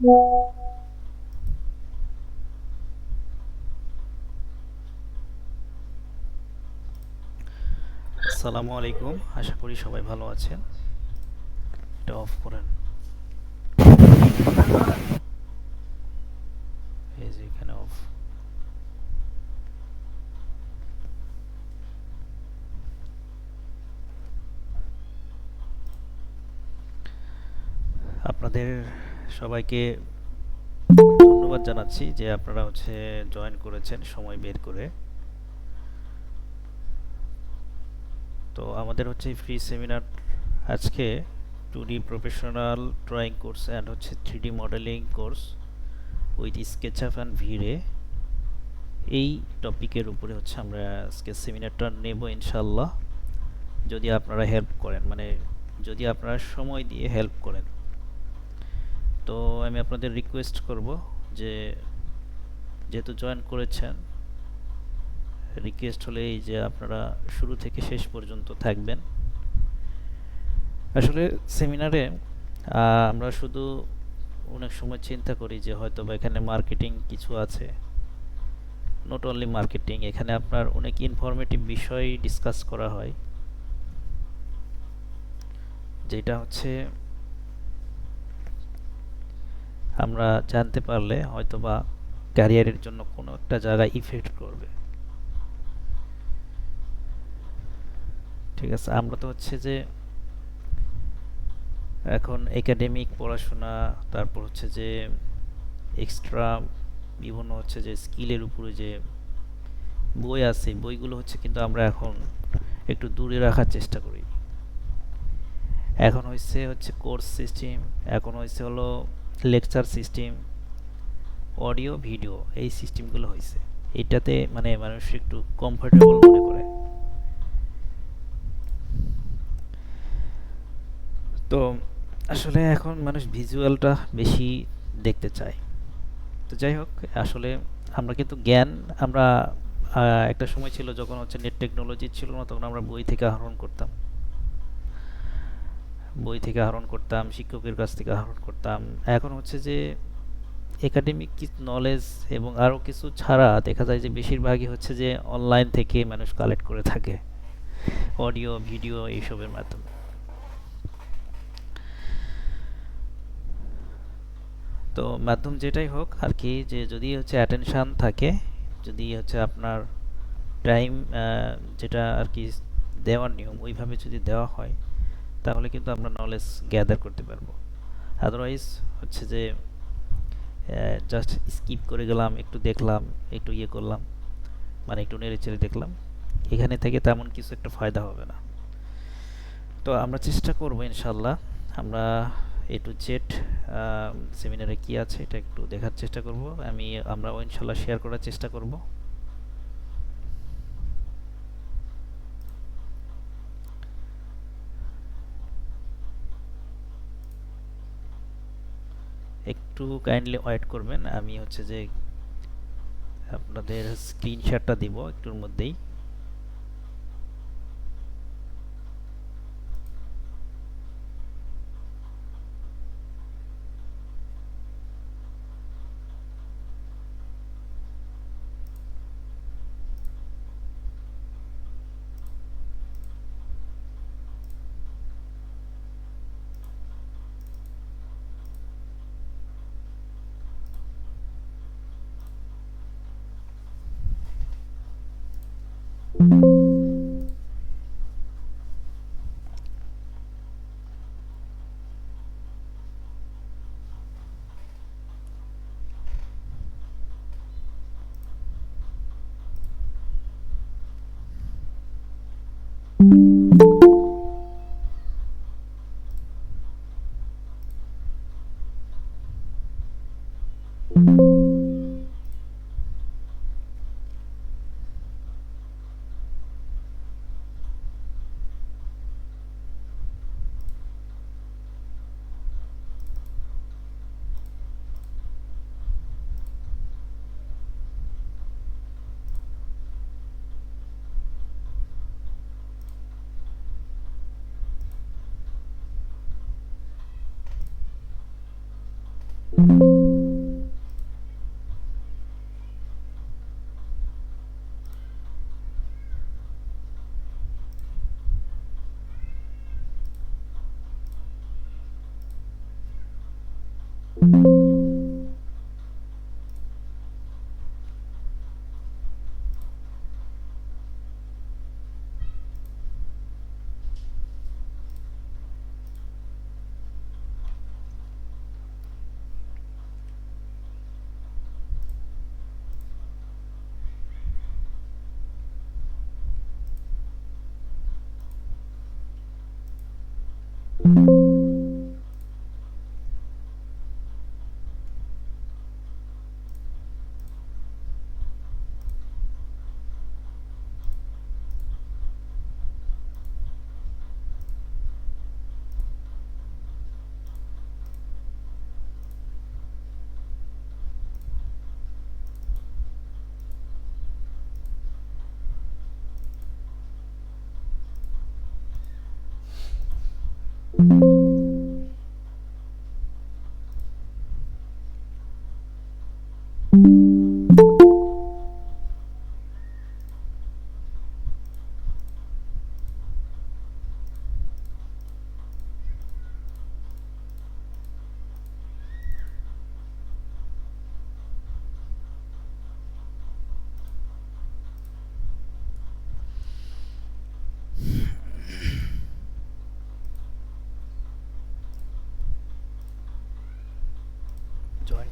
আসসালামু আলাইকুম, আশা করি সবাই ভালো আছেন। এটা অফ করেন। এই যে এখানে অফ। আপনাদের সবাইকে ধন্যবাদ জানাচ্ছি যে আপনারা জয়েন করেছেন সময় বের করে। তো আমাদের ফ্রি সেমিনার আজকে 2D professional drawing course and 3D modelling course with SketchUp and V-Ray, এই টপিকের উপরে আমরা আজকে সেমিনারটা নেব ইনশাল্লাহ। যদি আপনারা হেল্প করেন, মানে যদি আপনারা সময় দিয়ে হেল্প করেন, তো আমি আপনাদের রিকোয়েস্ট করব যে যেহেতু জয়েন করেছেন, রিকোয়েস্ট হলে এই যে আপনারা শুরু থেকে শেষ পর্যন্ত থাকবেন। আসলে সেমিনারে আমরা শুধু অনেক সময় চিন্তা করি যে হয়তো বা এখানে মার্কেটিং কিছু আছে। নট অনলি মার্কেটিং, এখানে আপনার অনেক ইনফরমেটিভ বিষয় ডিসকাস করা হয়, যেটা আমরা জানতে পারলে হয়তো বা ক্যারিয়ারের জন্য কোনো একটা জায়গায় ইফেক্ট করবে। ঠিক আছে, আমরা তো যে এখন একাডেমিক পড়াশোনা, তারপর যে এক্সট্রা বিভিন্ন যে স্কিলের উপরে যে বই আছে, বইগুলো কিন্তু আমরা এখন একটু দূরে রাখার চেষ্টা করি। এখন কোর্স সিস্টেম, এখন হলো লেকচার সিস্টেম, অডিও ভিডিও, এই সিস্টেমগুলো এটাতে মানে মানুষ একটু কমফোর্টেবল মনে করে। তো আসলে এখন মানুষ ভিজুয়ালটা বেশি দেখতে চায়। তো যাই হোক, আসলে আমরা কিন্তু জ্ঞান, আমরা একটা সময় ছিল যখন নেট টেকনোলজি ছিল না, তখন আমরা বই থেকে আহরণ করতাম, শিক্ষকের কাছ থেকে আহরণ করতাম। এখন যে একাডেমিক নলেজ এবং আরও কিছু ছাড়া দেখা যায় যে বেশিরভাগই যে অনলাইন থেকে মানুষ কালেক্ট করে থাকে, অডিও ভিডিও এইসবের মাধ্যমে। তো মাধ্যম যেটাই হোক আর কি, যে যদি অ্যাটেনশান থাকে, যদি আপনার টাইম, যেটা আর কি দেওয়ার নিয়ম ওইভাবে যদি দেওয়া হয়, তাহলে কিন্তু আমরা নলেজ গ্যাদার করতে পারবো। আদারওয়াইজ যে জাস্ট স্কিপ করে গেলাম, একটু দেখলাম, একটু ইয়ে করলাম, মানে একটু নেড়ে চেড়ে দেখলাম, এখানে থেকে তেমন কিছু একটা ফায়দা হবে না। তো আমরা চেষ্টা করব ইনশাল্লাহ, আমরা A to Z সেমিনারে কি আছে এটা একটু দেখার চেষ্টা করব। আমরাও ইনশাল্লাহ শেয়ার করার চেষ্টা করব। একটু কাইন্ডলি ওয়েট করবেন, আমি যে আপনাদের স্ক্রিনশটটা দিব একটুর মধ্যেই। জয়েন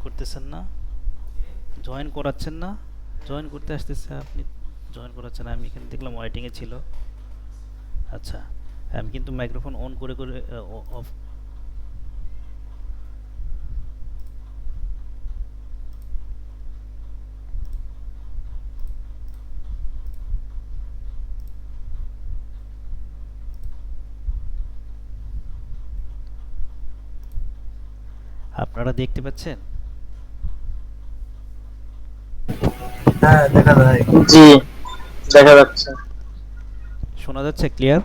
করতেছেন না? জয়েন করাচ্ছেন না? জয়েন করতে আসতেছে আপনি, জয়েন করাচ্ছেন না। আমি এখানে দেখলাম ওয়েটিংয়ে ছিল। আচ্ছা, আমি কিন্তু মাইক্রোফোন অন করে করে অফ। আপনারা দেখতে পাচ্ছেন? হ্যাঁ দেখা যায়। জি, দেখা যাচ্ছে। শোনা যাচ্ছে ক্লিয়ার?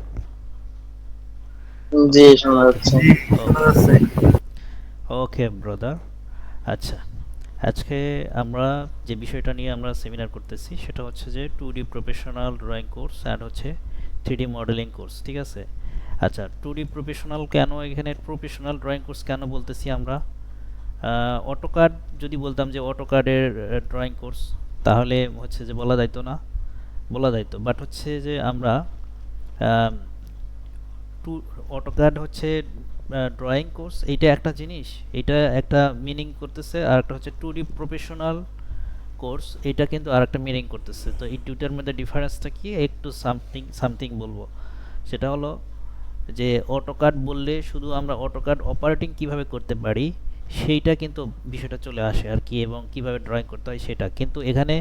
জি, শোনা যাচ্ছে। জি শোনা যাচ্ছে। ওকে ব্রাদার। আচ্ছা, আজকে আমরা যে বিষয়টা নিয়ে আমরা সেমিনার করতেছি সেটা হচ্ছে যে 2D professional drawing course and হচ্ছে 3D মডেলিং কোর্স, ঠিক আছে? আচ্ছা, 2D প্রফেশনাল কেন, এখানে প্রফেশনাল ড্রয়িং কোর্স কেন বলতেছি আমরা? অটোকাড যদি বলতাম যে অটোকাডের ড্রয়িং কোর্স, তাহলে হচ্ছে যে বলা যাইতো না? বলা যাইতো, বাট হচ্ছে যে আমরা টু অটোক্যাড হচ্ছে ড্রয়িং কোর্স, এইটা একটা জিনিস, এটা একটা মিনিং করতেছে, আর একটা হচ্ছে 2D প্রফেশনাল কোর্স, এটা কিন্তু আর একটা মিনিং করতেছে। তো এই দুটার মধ্যে ডিফারেন্সটা কি, একটু সামথিং সামথিং বলবো। সেটা হলো যে অটোক্যাড বললে শুধু আমরা অটোক্যাড অপারেটিং কিভাবে করতে পারি সেইটা কিন্তু বিষয়টা চলে আসে আর কি, এবং কিভাবে ড্রয়িং করতে হয় সেটা কিন্তু এখানে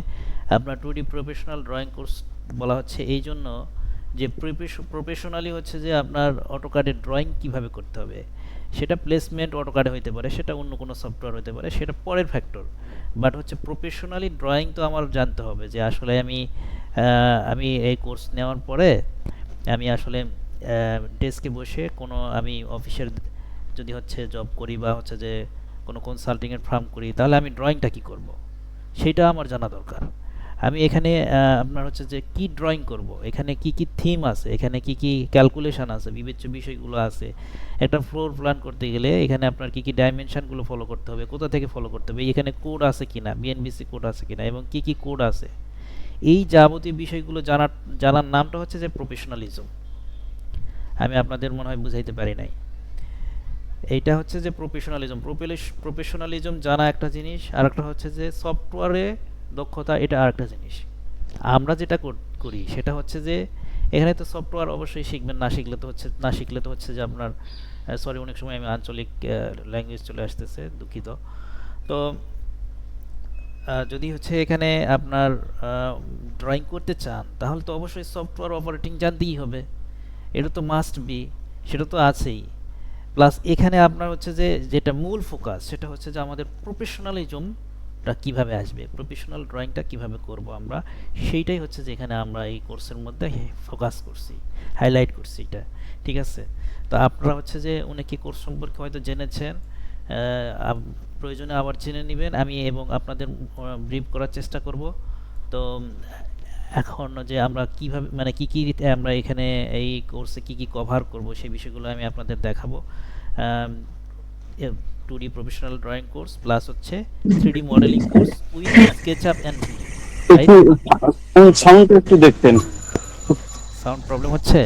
আপনার 2D প্রফেশনাল ড্রয়িং কোর্স বলা হচ্ছে এই জন্য যে প্রফেশনালি হচ্ছে যে আপনার অটোক্যাডের ড্রয়িং কিভাবে করতে হবে, সেটা প্লেসমেন্ট অটোক্যাডে হইতে পারে, সেটা অন্য কোনো সফটওয়্যার হতে পারে, সেটা পরের ফ্যাক্টর। বাট হচ্ছে প্রফেশনালি ড্রয়িং তো আমার জানতে হবে যে আসলে আমি এই কোর্স নেওয়ার পরে আমি আসলে ডেস্কে বসে কোনো আমি অফিসের যদি হচ্ছে জব করি বা হচ্ছে যে কোনো কনসাল্টিংয়ের ফার্ম করি, তাহলে আমি ড্রয়িংটা কী করব সেটা আমার জানা দরকার। আমি এখানে আপনার হচ্ছে যে কি ড্রয়িং করব, এখানে কি কি থিম আছে, এখানে কি কি ক্যালকুলেশন আছে, বিবেচ্য বিষয়গুলো আছে। একটা ফ্লোর প্ল্যান করতে গেলে এখানে আপনার কি কি ডাইমেনশনগুলো ফলো করতে হবে, কোথা থেকে ফলো করতে হবে, এখানে কোড আছে কিনা, বিএনবিসি কোড আছে কিনা, এবং কি কি কোড আছে, এই যাবতীয় বিষয়গুলো জানার নামটা হচ্ছে যে প্রফেশনালিজম। আমি আপনাদের মনে হয় বুঝাইতে পারি নাই। এইটা হচ্ছে যে প্রফেশনালিজম। প্রফেশনালিজম জানা একটা জিনিস, আর একটা হচ্ছে যে সফটওয়্যারে দক্ষতা, এটা আর একটা জিনিস। আমরা যেটা করি সেটা হচ্ছে যে এখানে তো সফটওয়্যার অবশ্যই শিখবেন, না শিখলে তো হচ্ছে যে আপনার সরি, অনেক সময় আমি আঞ্চলিক ল্যাঙ্গুয়েজ চলে আসতেছে, দুঃখিত। তো যদি হচ্ছে এখানে আপনার ড্রয়িং করতে চান তাহলে তো অবশ্যই সফটওয়্যার অপারেটিং জানতেই হবে, এটা তো মাস্ট বি, সেটা তো আছেই। প্লাস এখানে আপনার হচ্ছে যে যেটা মূল ফোকাস সেটা হচ্ছে যে আমাদের প্রফেশনালিজমটা কিভাবে আসবে, প্রফেশনাল ড্রয়িংটা কিভাবে করব আমরা, সেইটাই হচ্ছে যে এখানে আমরা এই কোর্সের মধ্যে ফোকাস করছি, হাইলাইট করছি এটা, ঠিক আছে? তো আপনারা হচ্ছে যে অনেকে কোর্স সম্পর্কে হয়তো জেনেছেন, প্রয়োজনে আবার জেনে নেবেন আমি এবং আপনাদের ব্রিফ করার চেষ্টা করব। তো এখন যে আমরা কিভাবে মানে কি কি আমরা এখানে এই কোর্সে কি কি কভার করব সেই বিষয়গুলো আমি আপনাদের দেখাবো। 2D professional drawing course plus হচ্ছে 3D modelling course with SketchUp and video, right? সাউন্ডটা একটু দেখতেন। সাউন্ড প্রবলেম হচ্ছে?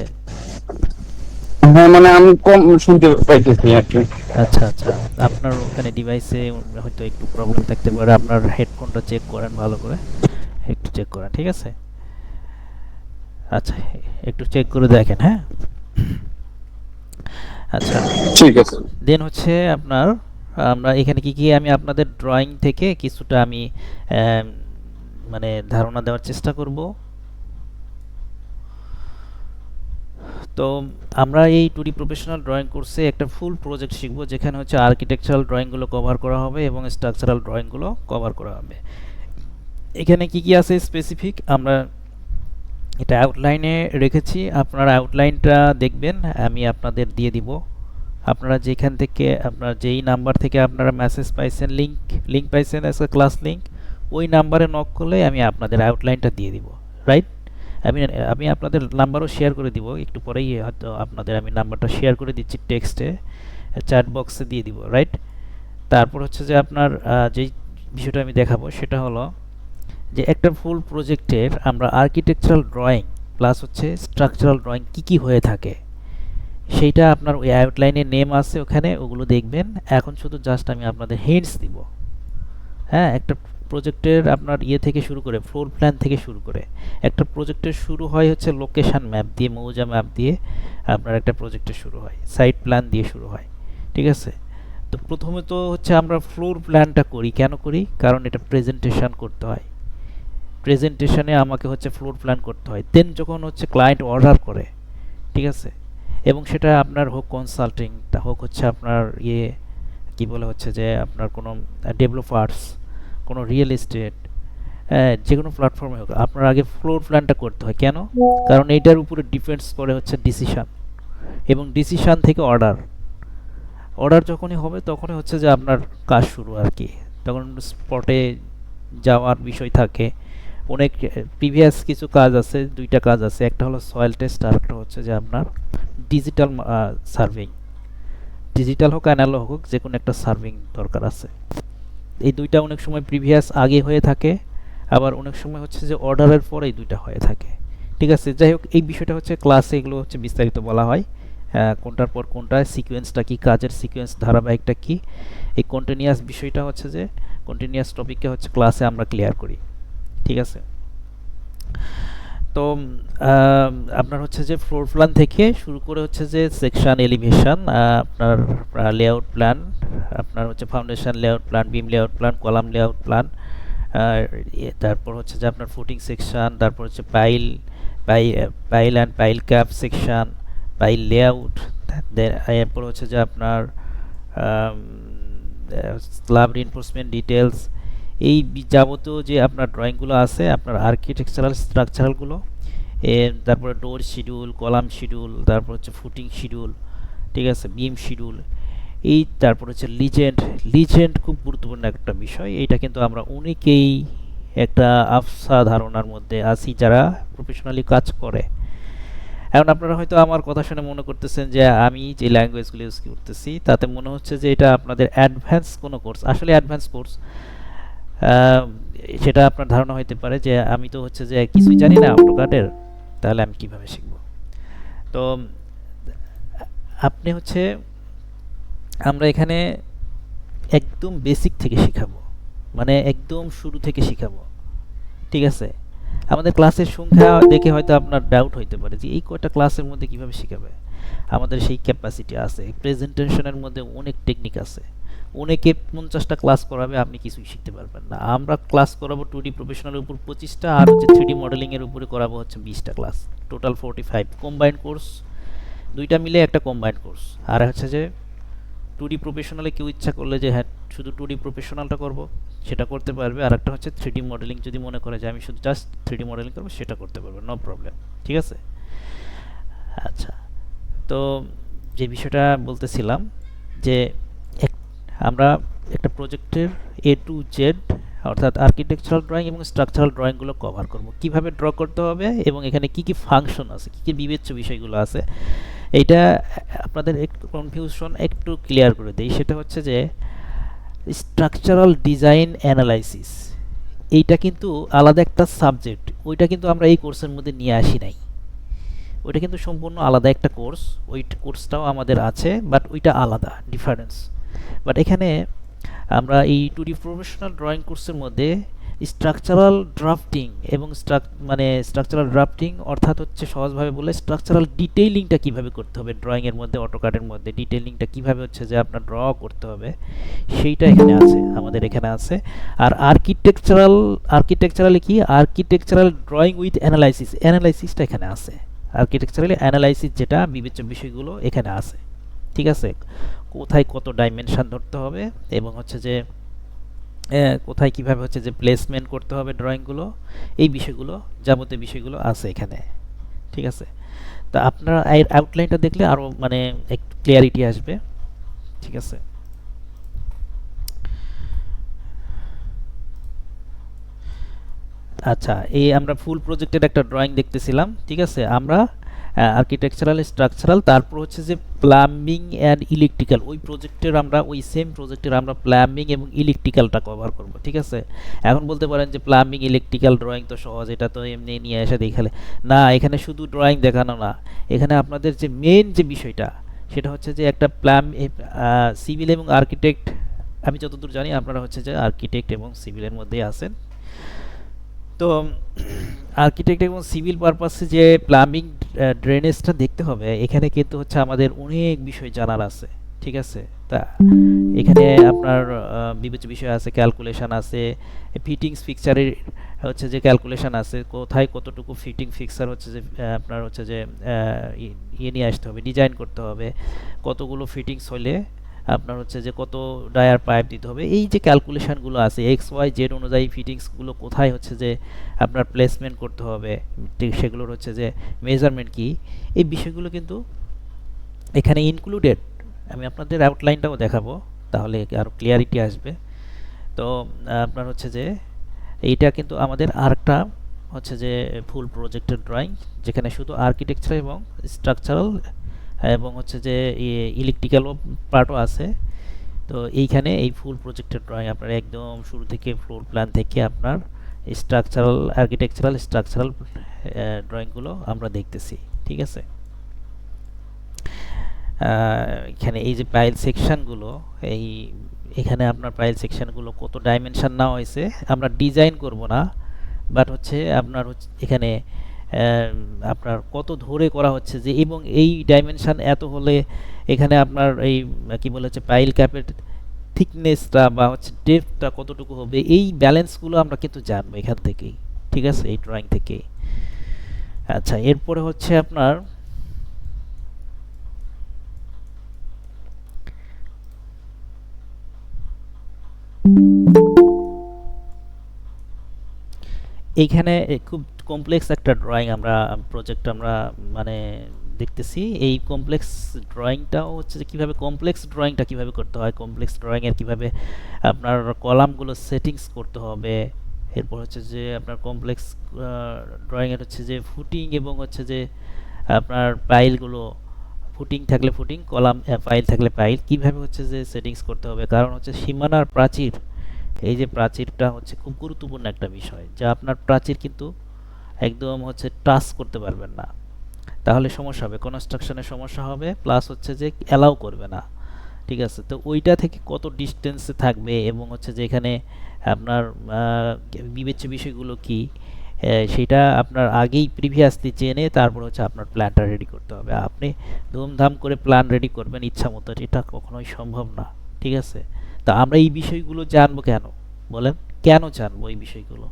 হ্যাঁ মানে আমি কম শুনতে পাইতেছি আর কি। আচ্ছা আচ্ছা, আপনার ওখানে ডিভাইসে হয়তো একটু প্রবলেম থাকতে পারে, আপনার হেডফোনটা চেক করেন ভালো করে, একটু চেক করেন, ঠিক আছে? আচ্ছা, একটু চেক করে দেখেন, হ্যাঁ। আচ্ছা, ঠিক আছে। দেন হচ্ছে আপনার আমরা এখানে কি কি আমি আপনাদের ড্রয়িং থেকে কিছুটা আমি মানে ধারণা দেওয়ার চেষ্টা করব। তো আমরা এই 2D প্রফেশনাল ড্রয়িং কোর্সে একটা ফুল প্রজেক্ট শিখব যেখানে হচ্ছে আর্কিটেকচারাল ড্রয়িংগুলো কভার করা হবে এবং স্ট্রাকচারাল ড্রয়িংগুলো কভার করা হবে। এখানে কি কি আছে স্পেসিফিক আমরা এটা আউটলাইনে রেখেছি, আপনারা আউটলাইনটা দেখবেন, আমি আপনাদের দিয়ে দিব। আপনারা যেখান থেকে আপনার যেই নাম্বার থেকে আপনারা মেসেজ পাইছেন, লিঙ্ক পাইছেন অ্যাজ এ ক্লাস লিঙ্ক, ওই নাম্বারে নক করলে আমি আপনাদের আউটলাইনটা দিয়ে দিব, রাইট? আমি আমি আপনাদের নাম্বারও শেয়ার করে দিব একটু পরেই, হয়তো আপনাদের আমি নাম্বারটা শেয়ার করে দিচ্ছি টেক্সটে, চ্যাট বক্সে দিয়ে দিব, রাইট? তারপর হচ্ছে যে আপনার যেই বিষয়টা আমি দেখাবো সেটা হলো যে একটা ফুল প্রজেক্টের আমরা আর্কিটেকচারাল ড্রয়িং প্লাস হচ্ছে স্ট্রাকচারাল ড্রয়িং কি কি হয়ে থাকে সেইটা আপনার ওই আউটলাইনে নেম আছে ওখানে, ওগুলো দেখবেন। এখন শুধু জাস্ট আমি আপনাদের হিন্টস দিব, হ্যাঁ। একটা প্রজেক্টের আপনার ইয়ে থেকে শুরু করে ফ্লোর প্ল্যান থেকে শুরু করে একটা প্রজেক্টের শুরু হয় হচ্ছে লোকেশন ম্যাপ দিয়ে, মৌজা ম্যাপ দিয়ে আপনার একটা প্রজেক্টের শুরু হয়, সাইট প্ল্যান দিয়ে শুরু হয়, ঠিক আছে? তো প্রথমে তো হচ্ছে আমরা ফ্লোর প্ল্যানটা করি, কেন করি? কারণ এটা প্রেজেন্টেশন করতে হয়, প্রেজেন্টেশনে আমাকে হচ্ছে ফ্লোর প্ল্যান করতে হয়। দেন যখন হচ্ছে ক্লায়েন্ট অর্ডার করে, ঠিক আছে, এবং সেটা আপনার হোক কনসাল্টিং, তা হোক হচ্ছে আপনার ইয়ে কি বলে হচ্ছে যে আপনার কোনো ডেভেলপার্স, কোনো রিয়েল এস্টেট, যে কোনো প্ল্যাটফর্মে হোক, আপনার আগে ফ্লোর প্ল্যানটা করতে হয়। কেন? কারণ এইটার উপরে ডিপেন্ডস করে হচ্ছে ডিসিশন, এবং ডিসিশন থেকে অর্ডার, অর্ডার যখনই হবে তখনই হচ্ছে যে আপনার কাজ শুরু আর কি। তখন স্পটে যাওয়ার বিষয় থাকে, অনেক প্রিভিয়াস কিছু কাজ আছে, দুইটা কাজ আছে, একটা হলো সয়েল টেস্ট আর একটা হচ্ছে যে আপনার ডিজিটাল সার্ভেইং। ডিজিটাল হোক অ্যানালগ হোক যে কোনো একটা সার্ভিং দরকার আছে। এই দুইটা অনেক সময় প্রিভিয়াস আগে হয়ে থাকে, আবার অনেক সময় হচ্ছে যে অর্ডারের পর এই দুইটা হয়ে থাকে, ঠিক আছে? যাই হোক, এই বিষয়টা হচ্ছে ক্লাসে এগুলো হচ্ছে বিস্তারিত বলা হয়, কোনটার পর কোনটা, সিকোয়েন্সটা কি, কাজের সিকোয়েন্স ধারাবাহিকটা কি, এই কন্টিনিউয়াস বিষয়টা হচ্ছে যে কন্টিনিউয়াস টপিককে হচ্ছে ক্লাসে আমরা ক্লিয়ার করি, ঠিক আছে? তো আপনার হচ্ছে যে ফ্লোর প্ল্যান থেকে শুরু করে হচ্ছে যে সেকশন এলিভেশন, আপনার লেআউট প্ল্যান, আপনার হচ্ছে foundation layout plan, beam layout plan, column layout plan, তারপর হচ্ছে যে আপনার ফুটিং সেকশন, তারপর হচ্ছে pile and pile cap section, pile layout, এরপর হচ্ছে যে আপনার স্ল্যাব রিইনফোর্সমেন্ট ডিটেলস, এই যাবতীয় যে আপনার ড্রয়িংগুলো আছে আপনার আর্কিটেকচারাল স্ট্রাকচারালগুলো, তারপরে ডোর শিডিউল, কলাম শিডিউল, তারপর হচ্ছে ফুটিং শিডিউল, ঠিক আছে, বিম শিডিউল, এই তারপর হচ্ছে লিজেন্ড খুব গুরুত্বপূর্ণ একটা বিষয়। এইটা কিন্তু আমরা অনেকেই একটা আফসা ধারণার মধ্যে আছি যারা প্রফেশনালি কাজ করে। এখন আপনারা হয়তো আমার কথা শুনে মনে করতেছেন যে আমি যে ল্যাঙ্গুয়েজগুলো ইউজ করতেছি তাতে মনে হচ্ছে যে এটা আপনাদের অ্যাডভান্স কোনো কোর্স। আসলে অ্যাডভান্স কোর্স, সেটা আপনার ধারণা হইতে পারে যে আমি তো হচ্ছে যে কিছুই জানি না অটোক্যাডের, তাহলে আমি কিভাবে শিখব? তো আপনি হচ্ছে আমরা এখানে একদম বেসিক থেকে শেখাবো, মানে একদম শুরু থেকে শেখাবো, ঠিক আছে? আমাদের ক্লাসের সংখ্যা দেখে হয়তো আপনার ডাউট হইতে পারে যে এই কয়টা ক্লাসের মধ্যে কিভাবে শেখাবে। আমাদের সেই ক্যাপাসিটি আছে, প্রেজেন্টেশনের মধ্যে অনেক টেকনিক আছে, অনেকে 50টা ক্লাস করাবে, আপনি কিছুই শিখতে পারবেন না। আমরা ক্লাস করাবো 2D প্রফেশনালের উপর 25টা, আর হচ্ছে 3D মডেলিংয়ের উপরে করাবো হচ্ছে 20টা ক্লাস, টোটাল 45 কম্বাইন্ড কোর্স, দুইটা মিলে একটা কম্বাইন্ড কোর্স। আর হচ্ছে যে 2D প্রফেশনালে কেউ ইচ্ছা করলে যে হ্যাঁ শুধু 2D প্রফেশনালটা করব সেটা করতে পারবে, আর একটা হচ্ছে 3D মডেলিং যদি মনে করে যে আমি শুধু জাস্ট 3D মডেলিং করবো সেটা করতে পারবে, নো প্রবলেম, ঠিক আছে? আচ্ছা, তো যে বিষয়টা বলতেছিলাম যে আমরা একটা প্রজেক্টের এ টু জেড অর্থাৎ আর্কিটেকচারাল ড্রয়িং এবং স্ট্রাকচারাল ড্রয়িংগুলো কভার করব, কিভাবে ড্র করতে হবে এবং এখানে কি কি ফাংশন আছে, কি কি বিবেচ্য বিষয়গুলো আছে। এইটা আপনাদের একটু কনফিউশন একটু ক্লিয়ার করে দেই। সেটা হচ্ছে যে স্ট্রাকচারাল ডিজাইন অ্যানালাইসিস, এইটা কিন্তু আলাদা একটা সাবজেক্ট, ওইটা কিন্তু আমরা এই কোর্সের মধ্যে নিয়ে আসি নাই। ওইটা কিন্তু সম্পূর্ণ আলাদা একটা কোর্স, ওই কোর্সটাও আমাদের আছে, বাট ওইটা আলাদা, ডিফারেন্স। বাট এখানে আমরা এই টুডি প্রফেশনাল ড্রয়িং কোর্সের মধ্যে স্ট্রাকচারাল ড্রাফটিং এবং স্ট্রাকচারাল ড্রাফটিং অর্থাৎ হচ্ছে সহজভাবে বলে স্ট্রাকচারাল ডিটেইলিংটা কীভাবে করতে হবে ড্রয়িংয়ের মধ্যে, অটোকাডের মধ্যে ডিটেইলিংটা কীভাবে হচ্ছে যে আপনার ড্র করতে হবে, সেইটা এখানে আছে, আমাদের এখানে আছে। আর আর্কিটেকচারালি কি, আর্কিটেকচারাল ড্রয়িং উইথ অ্যানালাইসিসটা এখানে আছে। আর্কিটেকচারালি অ্যানালাইসিস যেটা বিবেচ্য বিষয়গুলো এখানে আছে, ঠিক আছে। কোথায় কত ডাইমেনশন ধরতে হবে এবং হচ্ছে যে কোথায় কিভাবে হচ্ছে যে প্লেসমেন্ট করতে হবে ড্রয়িংগুলো, এই বিষয়গুলো যাবতীয় বিষয়গুলো আছে এখানে, ঠিক আছে। তা আপনারা এই আউটলাইনটা দেখলে আরও মানে একটু ক্লিয়ারিটি আসবে, ঠিক আছে। আচ্ছা, এই আমরা ফুল প্রজেক্টের একটা ড্রয়িং দেখতেছিলাম, ঠিক আছে। আমরা আর্কিটেকচারাল, স্ট্রাকচারাল, তারপর হচ্ছে যে প্লাম্বিং অ্যান্ড ইলেকট্রিক্যাল, ওই প্রজেক্টের আমরা ওই সেম প্রজেক্টের আমরা প্লাম্বিং এবং ইলেকট্রিক্যালটা কভার করব, ঠিক আছে। এখন বলতে পারেন যে প্লাম্বিং ইলেকট্রিক্যাল ড্রয়িং তো সহজ, এটা তো এমনি নিয়ে এসে দেখালে না, এখানে শুধু ড্রয়িং দেখানো না, এখানে আপনাদের যে মেন যে বিষয়টা সেটা হচ্ছে যে একটা সিভিল এবং আর্কিটেক্ট, আমি যতদূর জানি আপনারা হচ্ছে যে আর্কিটেক্ট এবং সিভিলের মধ্যেই আছেন। তো আর্কিটেক্ট এবং সিভিল পারপাসে যে প্লাম্বিং ড্রেনেজটা দেখতে হবে, এখানে কিন্তু হচ্ছে আমাদের অনেক বিষয় জানার আছে, ঠিক আছে। তা এখানে আপনার বিবেচ্য বিষয় আছে, ক্যালকুলেশন আছে, ফিটিংস ফিক্সারের হচ্ছে যে ক্যালকুলেশন আছে, কোথায় কতটুকু ফিটিং ফিক্সার হচ্ছে যে আপনার হচ্ছে যে ইয়ে নিয়ে আসতে হবে, ডিজাইন করতে হবে, কতগুলো ফিটিংস হলে আপনার হচ্ছে যে কত ডায়ার পাইপ দিতে হবে, এই যে ক্যালকুলেশনগুলো আছে এক্স ওয়াই জেড অনুযায়ী ফিটিংসগুলো কোথায় হচ্ছে যে আপনার প্লেসমেন্ট করতে হবে, ঠিক সেগুলোর হচ্ছে যে মেজারমেন্ট কি, এই বিষয়গুলো কিন্তু এখানে ইনক্লুডেড। আমি আপনাদের আউটলাইনটাও দেখাবো, তাহলে আরও ক্লিয়ারিটি আসবে। তো আপনার হচ্ছে যে এইটা কিন্তু আমাদের আরেকটা হচ্ছে যে ফুল প্রজেক্টের ড্রয়িং, যেখানে শুধু আর্কিটেকচার এবং স্ট্রাকচারাল এবং হচ্ছে যে ইলেকট্রিক্যালও পার্টও আছে। তো এইখানে এই ফুল প্রজেক্টের ড্রয়িং আপনার একদম শুরু থেকে ফ্লোর প্ল্যান থেকে আপনার স্ট্রাকচারাল, আর্কিটেকচারাল, স্ট্রাকচারাল ড্রয়িংগুলো আমরা দেখতেছি, ঠিক আছে। এখানে এই যে পাইল সেকশনগুলো, এখানে আপনার পাইল সেকশনগুলো কত ডাইমেনশন নেওয়া হয়েছে, আমরা ডিজাইন করব না, বাট হচ্ছে আপনার হচ্ছে এখানে আপনার কত ধরে করা হচ্ছে যে, এবং এই ডাইমেনশন এত হলে এখানে আপনার এই কি বলে হচ্ছে পাইল ক্যাপের থিকনেসটা বা হচ্ছে ডেপথটা কতটুকু হবে, এই ব্যালেন্সগুলো আমরা কিন্তু জানবো এখান থেকেই, ঠিক আছে, এই ড্রয়িং থেকেই। আচ্ছা, এরপরে হচ্ছে আপনার এইখানে খুব কমপ্লেক্স একটা ড্রয়িং আমরা প্রজেক্ট আমরা মানে দেখতেছি। এই কমপ্লেক্স ড্রয়িংটাও হচ্ছে যে কীভাবে কমপ্লেক্স ড্রয়িংটা কীভাবে করতে হয়, কমপ্লেক্স ড্রয়িংয়ের কীভাবে আপনার কলামগুলো সেটিংস করতে হবে, এরপর হচ্ছে যে আপনার কমপ্লেক্স ড্রয়িংয়ের হচ্ছে যে ফুটিং এবং হচ্ছে যে আপনার পাইলগুলো, ফুটিং থাকলে ফুটিং, কলাম পাইল থাকলে পাইল কীভাবে হচ্ছে যে সেটিংস করতে হবে। কারণ হচ্ছে সীমানার প্রাচীর, এই যে প্রাচীরটা হচ্ছে খুব গুরুত্বপূর্ণ একটা বিষয়, যা আপনার প্রাচীর কিন্তু একদম হচ্ছে টাচ করতে পারবেন না, তাহলে সমস্যা হবে, কনস্ট্রাকশনের সমস্যা হবে, প্লাস হচ্ছে যে অ্যালাউ করবে না, ঠিক আছে। তো ওইটা থেকে কত ডিস্টেন্সে থাকবে এবং হচ্ছে যে এখানে আপনার বিবেচ্য বিষয়গুলো কি, সেটা আপনার আগেই প্রিভিয়াসলি জেনে তারপর হচ্ছে আপনার প্ল্যানটা রেডি করতে হবে। আপনি ধুমধাম করে প্ল্যান রেডি করবেন ইচ্ছা মতো, এটা কখনোই সম্ভব না, ঠিক আছে। তা আমরা এই বিষয়গুলো জানবো কেন বলেন, কেন জানবো এই বিষয়গুলো?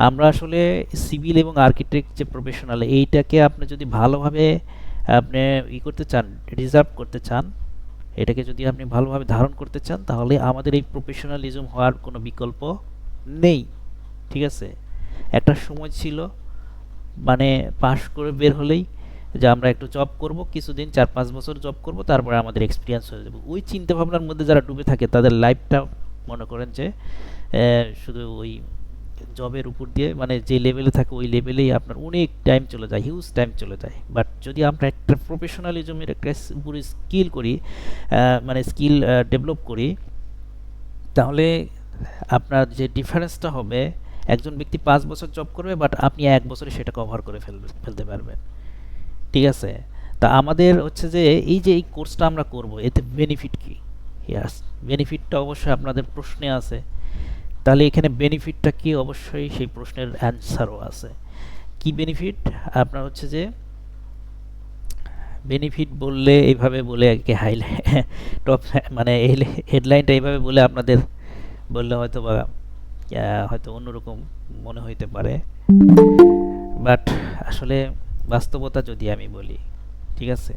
আমরা আসলে সিভিল এবং আর্কিটেক্ট যে প্রফেশনাল, এইটাকে আপনি যদি ভালোভাবে আপনি করতে চান, রিজার্ভ করতে চান, এটাকে যদি আপনি ভালোভাবে ধারণ করতে চান, তাহলে আমাদের এই প্রফেশনালিজম হওয়ার কোনো বিকল্প নেই, ঠিক আছে। একটা সময় ছিল মানে পাশ করে বের হলেই যে আমরা একটু জব করব কিছুদিন 4-5 বছর জব করব তারপরে আমাদের এক্সপিরিয়েন্স হয়ে যাবে, ওই চিন্তা ভাবনার মধ্যে যারা ডুবে থাকে তাদের লাইফটা মনে করেন যে শুধু ওই জবের উপর দিয়ে মানে যে লেভেলে থাকে ওই লেভেলেই আপনার অনেক টাইম চলে যায়, হিউজ টাইম চলে যায়। বাট যদি আমরা একটা প্রফেশনালিজমের একটা উপরে স্কিল করি, মানে স্কিল ডেভেলপ করি, তাহলে আপনার যে ডিফারেন্সটা হবে, একজন ব্যক্তি 5 বছর জব করবে বাট আপনি 1 বছরে সেটা কভার করে ফেলতে পারবেন। ঠিক আছে? তা আমাদের হচ্ছে যে এই যে এই কোর্সটা আমরা করব এতে বেনিফিট কি? ইয়াস, বেনিফিটটা অবশ্যই আপনাদের প্রশ্নে আছে। তাহলে এখানে বেনিফিটটা কি, অবশ্যই সেই প্রশ্নের অ্যান্সারও আছে। কি বেনিফিট? আপনার হচ্ছে যে বেনিফিট বললে এইভাবে বলে একে হাইলাইট টপ মানে এই হেডলাইনটা এইভাবে বলে আপনাদের বললে হয়তো বা হয়তো অন্যরকম মনে হইতে পারে, বাট আসলে বাস্তবতা যদি আমি বলি, ঠিক আছে,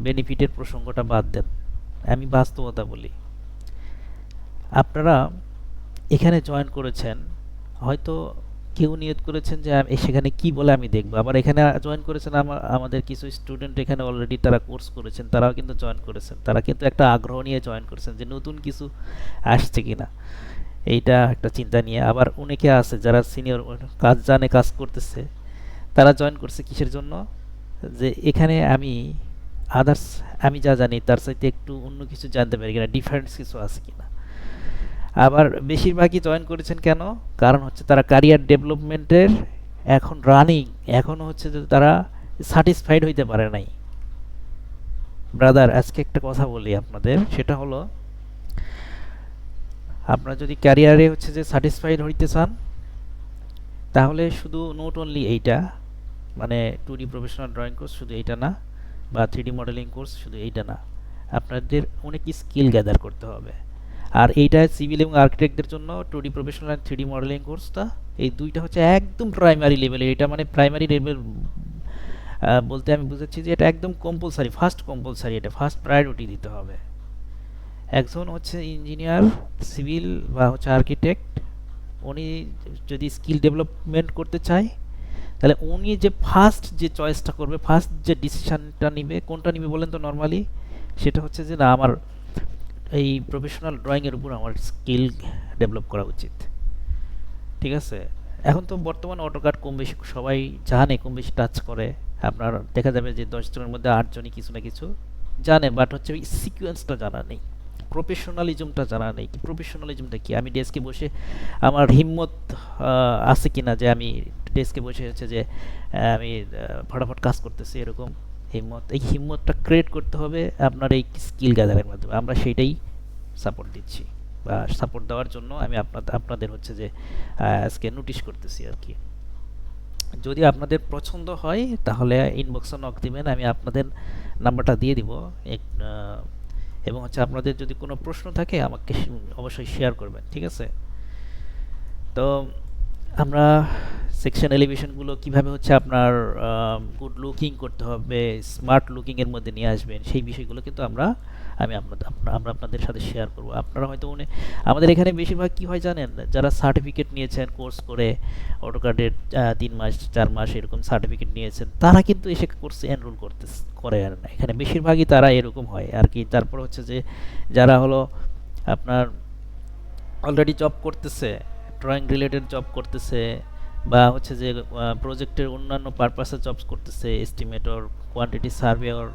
বেনিফিটের প্রসঙ্গটা বাদ দেন, আমি বাস্তবতা বলি। আপনারা এখানে জয়েন করেছেন, হয়তো কেউ নিয়ত করেছেন যে সেখানে কি বলে আমি দেখবো, আবার এখানে জয়েন করেছেন আমাদের কিছু স্টুডেন্ট এখানে অলরেডি তারা কোর্স করেছেন, তারাও কিন্তু জয়েন করেছেন, তারা কিন্তু একটা আগ্রহ নিয়ে জয়েন করেছেন যে নতুন কিছু আসছে কিনা, এইটা একটা চিন্তা নিয়ে। আবার অনেকে আছে যারা সিনিয়র কাজ জানে, কাজ করতেছে, তারা জয়েন করছে কিসের জন্য, যে এখানে আমি আদার্স আমি যা জানি তার সাথে একটু অন্য কিছু জানতে পারি কিনা, ডিফারেন্স কিছু আছে কিনা। আবার বেশিরভাগই জয়েন করেছেন কেন, কারণ হচ্ছে তারা ক্যারিয়ার ডেভেলপমেন্টের এখন রানিং, এখনও হচ্ছে যে তারা স্যাটিসফাইড হইতে পারে নাই। ব্রাদার, আজকে একটা কথা বলি আপনাদের, সেটা হলো আপনারা যদি ক্যারিয়ারে হচ্ছে যে স্যাটিসফাইড হইতে চান, তাহলে শুধু নট অনলি এইটা, মানে 2D প্রফেশনাল ড্রয়িং কোর্স শুধু এইটা না, বা 3D মডেলিং কোর্স শুধু এইটা না, আপনাদের অনেক স্কিল গ্যাদার করতে হবে। আর এইটা সিভিল এবং আর্কিটেক্টদের জন্য 2D professional and 3D modelling কোর্সটা, এই দুইটা হচ্ছে একদম প্রাইমারি লেভেলে। এটা মানে প্রাইমারি লেভেল বলতে আমি বুঝাচ্ছি যে এটা একদম কম্পালসারি, ফার্স্ট কম্পালসারি, এটা ফার্স্ট প্রায়োরিটি দিতে হবে। একজন হচ্ছে ইঞ্জিনিয়ার, সিভিল বা হচ্ছে আর্কিটেক্ট, উনি যদি স্কিল ডেভেলপমেন্ট করতে চায়, তাহলে উনি যে ফার্স্ট যে চয়েসটা করবে, ফার্স্ট যে ডিসিশনটা নিবে, কোনটা নিবে বলেন তো নর্মালি, সেটা হচ্ছে যে না, আমার এই প্রফেশনাল ড্রয়িংয়ের উপর আমার স্কিল ডেভেলপ করা উচিত। ঠিক আছে? এখন তো বর্তমানে অটোকাড কম বেশি সবাই জানে, কম বেশি টাচ করে। আপনার দেখা যাবে যে 10 জনের মধ্যে 8 জনই কিছু না কিছু জানে, বাট হচ্ছে ওই সিকোয়েন্সটা জানা নেই, প্রফেশনালিজমটা জানা নেই। কি প্রফেশনালিজমটা কি, আমি ডেস্কে বসে আমার হিম্মত আছে কিনা যে আমি ডেস্কে বসে হচ্ছে যে আমি ফটাফট কাজ করতেছি, এরকম হিম্মত, এই হিম্মতটা ক্রিয়েট করতে হবে আপনার এই স্কিল গ্যাদারের মাধ্যমে। আমরা সেইটাই সাপোর্ট দিচ্ছি, বা সাপোর্ট দেওয়ার জন্য আমি আপনাদের হচ্ছে যে আজকে নোটিশ করতেছি আর কি। যদি আপনাদের পছন্দ হয় তাহলে ইনবক্সে নক দিবেন, আমি আপনাদের নাম্বারটা দিয়ে দিব, এবং হচ্ছে আপনাদের যদি কোনো প্রশ্ন থাকে আমাকে অবশ্যই শেয়ার করবেন। ঠিক আছে? তো আমরা সেকশন এলিভেশনগুলো কীভাবে হচ্ছে আপনার গুড লুকিং করতে হবে, স্মার্ট লুকিংয়ের মধ্যে নিয়ে আসবেন, সেই বিষয়গুলো কিন্তু আমরা আপনাদের সাথে শেয়ার করব। আপনারা হয়তো আমাদের এখানে বেশিরভাগ কী হয় জানেন, যারা সার্টিফিকেট নিয়েছেন কোর্স করে, অটোকাডের 3 মাস 4 মাস এরকম সার্টিফিকেট নিয়েছেন, তারা কিন্তু এসে কোর্সে এনরোল করে আর না, এখানে বেশিরভাগই তারা এরকম হয় আর কি। তারপর হচ্ছে যে যারা হলো আপনার অলরেডি জব করতেছে, ড্রয়িং রিলেটেড জব করতেছে, বা হচ্ছে যে প্রজেক্টের অন্যান্য পারপাসে জব করতেছে, এস্টিমেটর, কোয়ান্টিটি সার্ভেয়র,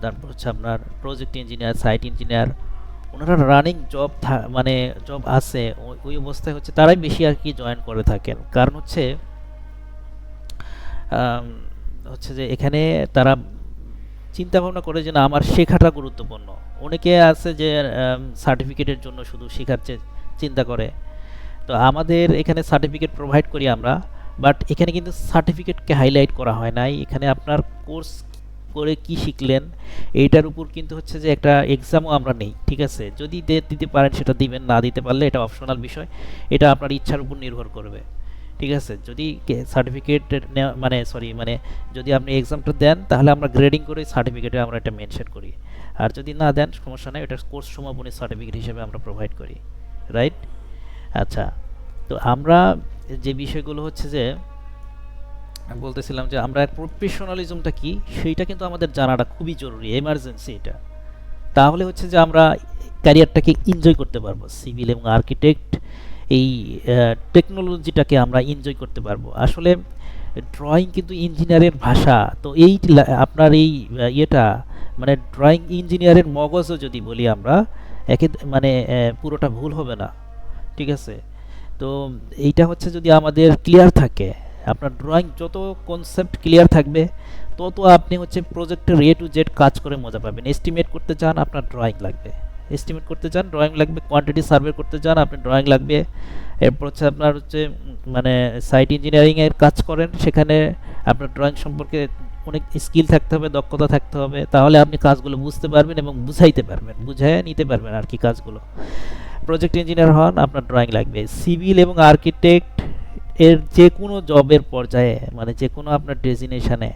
তারপর হচ্ছে আপনার প্রজেক্ট ইঞ্জিনিয়ার, সাইট ইঞ্জিনিয়ার, ওনারা রানিং জব মানে জব আছে, ওই অবস্থায় হচ্ছে তারাই বেশি আর কি জয়েন করে থাকেন। কারণ হচ্ছে হচ্ছে যে এখানে তারা চিন্তা ভাবনা করে যে না, আমার শেখাটা গুরুত্বপূর্ণ। অনেকে আছে যে সার্টিফিকেটের জন্য শুধু শেখার চিন্তা করে। তো আমাদের এখানে সার্টিফিকেট প্রোভাইড করি আমরা, বাট এখানে কিন্তু সার্টিফিকেটকে হাইলাইট করা হয় নাই, এখানে আপনার কোর্স করে কি শিখলেন এইটার উপর কিন্তু হচ্ছে যে একটা এক্সামও আমরা নেই। ঠিক আছে? যদি দিতে পারেন সেটা দিবেন, না দিতে পারলে এটা অপশনাল বিষয়, এটা আপনার ইচ্ছার উপর নির্ভর করবে। ঠিক আছে? যদি সার্টিফিকেট মানে যদি আপনি এক্সামটা দেন, তাহলে আমরা গ্রেডিং করে সার্টিফিকেটে আমরা এটা মেনশন করি, আর যদি না দেন সমস্যা নেই, এটা কোর্স সমাপনী সার্টিফিকেট হিসেবে আমরা প্রোভাইড করি। রাইট? আচ্ছা, তো আমরা যে বিষয়গুলো হচ্ছে যে আমি বলতেছিলাম যে আমরা প্রফেশনালিজমটা কি সেইটা কিন্তু আমাদের জানাটা খুবই জরুরি, এমার্জেন্সি এটা। তাহলে হচ্ছে যে আমরা ক্যারিয়ারটাকে এনজয় করতে পারবো, সিভিল এবং আর্কিটেক্ট এই টেকনোলজিটাকে আমরা এনজয় করতে পারবো। আসলে ড্রয়িং কিন্তু ইঞ্জিনিয়ারের ভাষা, তো এই আপনার এই ইয়েটা মানে ড্রয়িং ইঞ্জিনিয়ারের মগজও যদি বলি আমরা একে মানে পুরোটা ভুল হবে না, ঠিক আছে? তো এইটা হচ্ছে যদি আমাদের ক্লিয়ার থাকে, আপনার ড্রয়িং যত কনসেপ্ট ক্লিয়ার থাকবে তত আপনি হচ্ছে প্রজেক্টের এ টু জেড কাজ করে মজা পাবেন। এস্টিমেট করতে চান আপনার ড্রয়িং লাগবে, এস্টিমেট করতে চান ড্রয়িং লাগবে, কোয়ান্টিটি সার্ভে করতে চান আপনি ড্রয়িং লাগবে। এরপর হচ্ছে আপনার হচ্ছে মানে সাইট ইঞ্জিনিয়ারিংয়ের কাজ করেন, সেখানে আপনার ড্রয়িং সম্পর্কে অনেক স্কিল থাকতে হবে, দক্ষতা থাকতে হবে, তাহলে আপনি কাজগুলো বুঝতে পারবেন এবং বুঝাইতে পারবেন, বুঝাইয়া নিতে পারবেন আর কি কাজগুলো। প্রজেক্ট ইঞ্জিনিয়ার হন আপনার ড্রয়িং লাগবে। সিভিল এবং আর্কিটেক্ট এর যে কোনো জবের পর্যায়ে মানে যে কোনো আপনার ডেজিনেশনে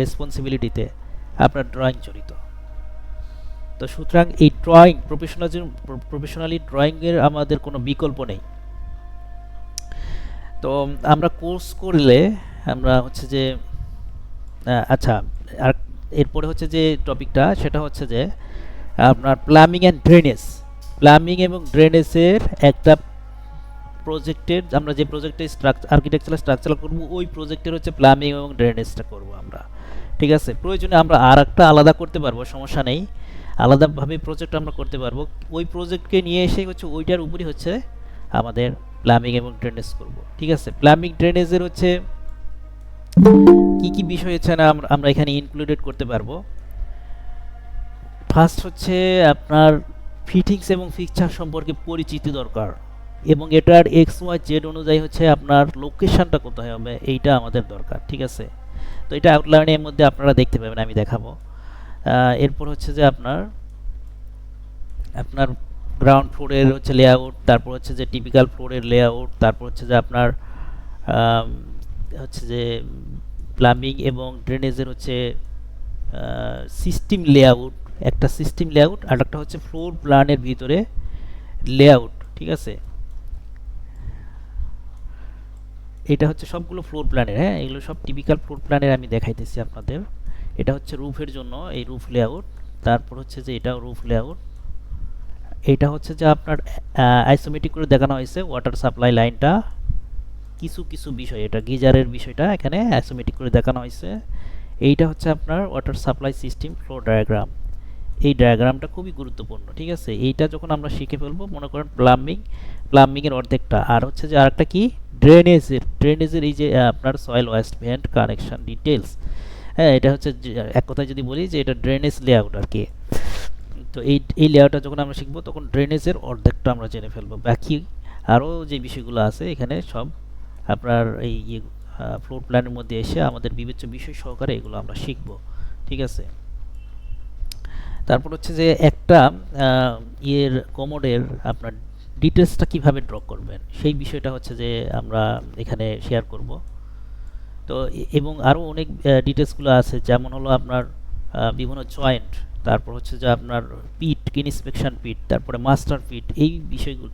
রেসপন্সিবিলিটিতে আপনার ড্রয়িং জড়িত। তো সুতরাং এই ড্রয়িং প্রফেশনালি ড্রয়িংয়ের আমাদের কোনো বিকল্প নেই। তো আমরা কোর্স করলে আমরা হচ্ছে যে আচ্ছা, আর এরপরে হচ্ছে যে টপিকটা সেটা হচ্ছে যে আপনার প্লাম্বিং অ্যান্ড ড্রেনেজ। প্লাম্বিং এবং ড্রেনেজের একটা প্রজেক্টের, আমরা যে প্রজেক্টে আর্কিটেকচারাল স্ট্রাকচার করব ওই প্রজেক্টের হচ্ছে প্লাম্বিং এবং ড্রেনেজটা করব আমরা, ঠিক আছে? প্রয়োজনে আমরা আর একটা আলাদা করতে পারবো, সমস্যা নেই, আলাদাভাবে প্রজেক্ট আমরা করতে পারবো। ওই প্রজেক্টকে নিয়ে এসে হচ্ছে ওইটার উপরই হচ্ছে আমাদের প্লাম্বিং এবং ড্রেনেজ করব, ঠিক আছে? প্লাম্বিং ড্রেনেজের হচ্ছে কি কি বিষয় হচ্ছে না আমরা এখানে ইনক্লুডেড করতে পারবো। ফার্স্ট হচ্ছে আপনার ফিটিংস এবং ফিক্সচার সম্পর্কে পরিচিতি দরকার, এবং এটার এক্স ওয়াই জেড অনুযায়ী হচ্ছে আপনার লোকেশনটা কোথায় হবে এইটা আমাদের দরকার, ঠিক আছে? তো এটা আউটলাইনের মধ্যে আপনারা দেখতে পাবেন, আমি দেখাবো। এরপর হচ্ছে যে আপনার আপনার গ্রাউন্ড ফ্লোরের হচ্ছে লেআউট, তারপর হচ্ছে যে টিপিক্যাল ফ্লোরের লেআউট, তারপর হচ্ছে যে আপনার হচ্ছে যে প্লাম্বিং এবং ড্রেনেজের হচ্ছে সিস্টেম লেআউট, একটা সিস্টেম লেআউট আর একটা হচ্ছে ফ্লোর প্ল্যানের ভিতরে লেআউট, ঠিক আছে? এটা হচ্ছে সবগুলো ফ্লোর প্ল্যানের, হ্যাঁ এগুলো সব টিপিক্যাল ফ্লোর প্ল্যানের আমি দেখাইতেছি আপনাদের। এটা হচ্ছে রুফের জন্য এই রুফ লেআউট, তারপর হচ্ছে যে এটাও রুফ লেআউট। এটা হচ্ছে যে আপনার আইসোমেট্রিক করে দেখানো হয়েছে ওয়াটার সাপ্লাই লাইনটা, কিছু কিছু বিষয়, এটা গিজারের বিষয়টা এখানে আইসোমেট্রিক করে দেখানো হয়েছে। এইটা হচ্ছে আপনার water supply system flow diagram, এই ডায়াগ্রামটা খুবই গুরুত্বপূর্ণ, ঠিক আছে? এইটা যখন আমরা শিখে ফেলবো, মনে করেন প্লাম্বিংয়ের অর্ধেকটা। আর হচ্ছে যে আরেকটা কি ড্রেনেজের এই যে আপনার soil West vent connection details, হ্যাঁ এটা হচ্ছে এক কথায় যদি বলি যে এটা ড্রেনেজ লেআউট আর কি। তো এই লেআউটটা যখন আমরা শিখবো তখন ড্রেনেজের অর্ধেকটা আমরা জেনে ফেলবো, বাকি আরও যে বিষয়গুলো আছে এখানে সব আপনার এই ফ্লোর প্ল্যানের মধ্যে এসে আমাদের বিবেচ্য বিষয় সহকারে এগুলো আমরা শিখবো, ঠিক আছে? তারপর হচ্ছে যে একটা ইয়ের কমোডের আপনার ডিটেলসটা কিভাবে ড্র করবেন সেই বিষয়টা হচ্ছে যে আমরা এখানে শেয়ার করব। তো এবং আরও অনেক ডিটেলসগুলো আছে, যেমন হলো আপনার বিভিন্ন জয়েন্ট, তারপর হচ্ছে যে আপনার পিট ইনস্পেকশন পিট, তারপরে মাস্টার পিট, এই বিষয়গুলো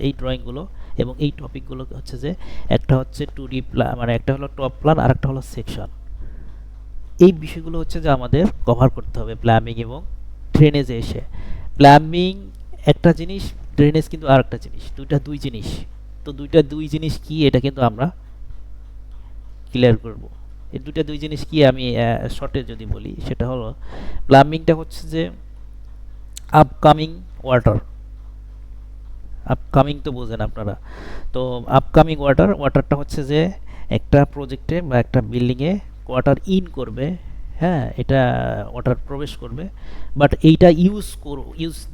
এই ড্রয়িংগুলো এবং এই টপিকগুলো হচ্ছে যে একটা হচ্ছে 2D প্ল্যান, মানে একটা হলো টপ প্ল্যান আর একটা হলো সেকশন। এই বিষয়গুলো হচ্ছে যে আমাদের কভার করতে হবে প্ল্যাম্বিং এবং ড্রেনেজে এসে। প্ল্যাম্বিং একটা জিনিস, ড্রেনেজ কিন্তু আর একটা জিনিস, দুই জিনিস। তো দুই জিনিস কি এটা কিন্তু আমরা ক্লিয়ার করব। এই দুই জিনিস কি আমি শর্টে যদি বলি, সেটা হলো প্লাম্বিংটা হচ্ছে যে আপকামিং ওয়াটার, আপকামিং তো বোঝেন আপনারা। তো আপকামিং ওয়াটারটা হচ্ছে যে একটা প্রজেক্টে বা একটা বিল্ডিংয়ে ওয়াটার ইন করবে, হ্যাঁ এটা ওয়াটার প্রবেশ করবে, বাট এইটা ইউজ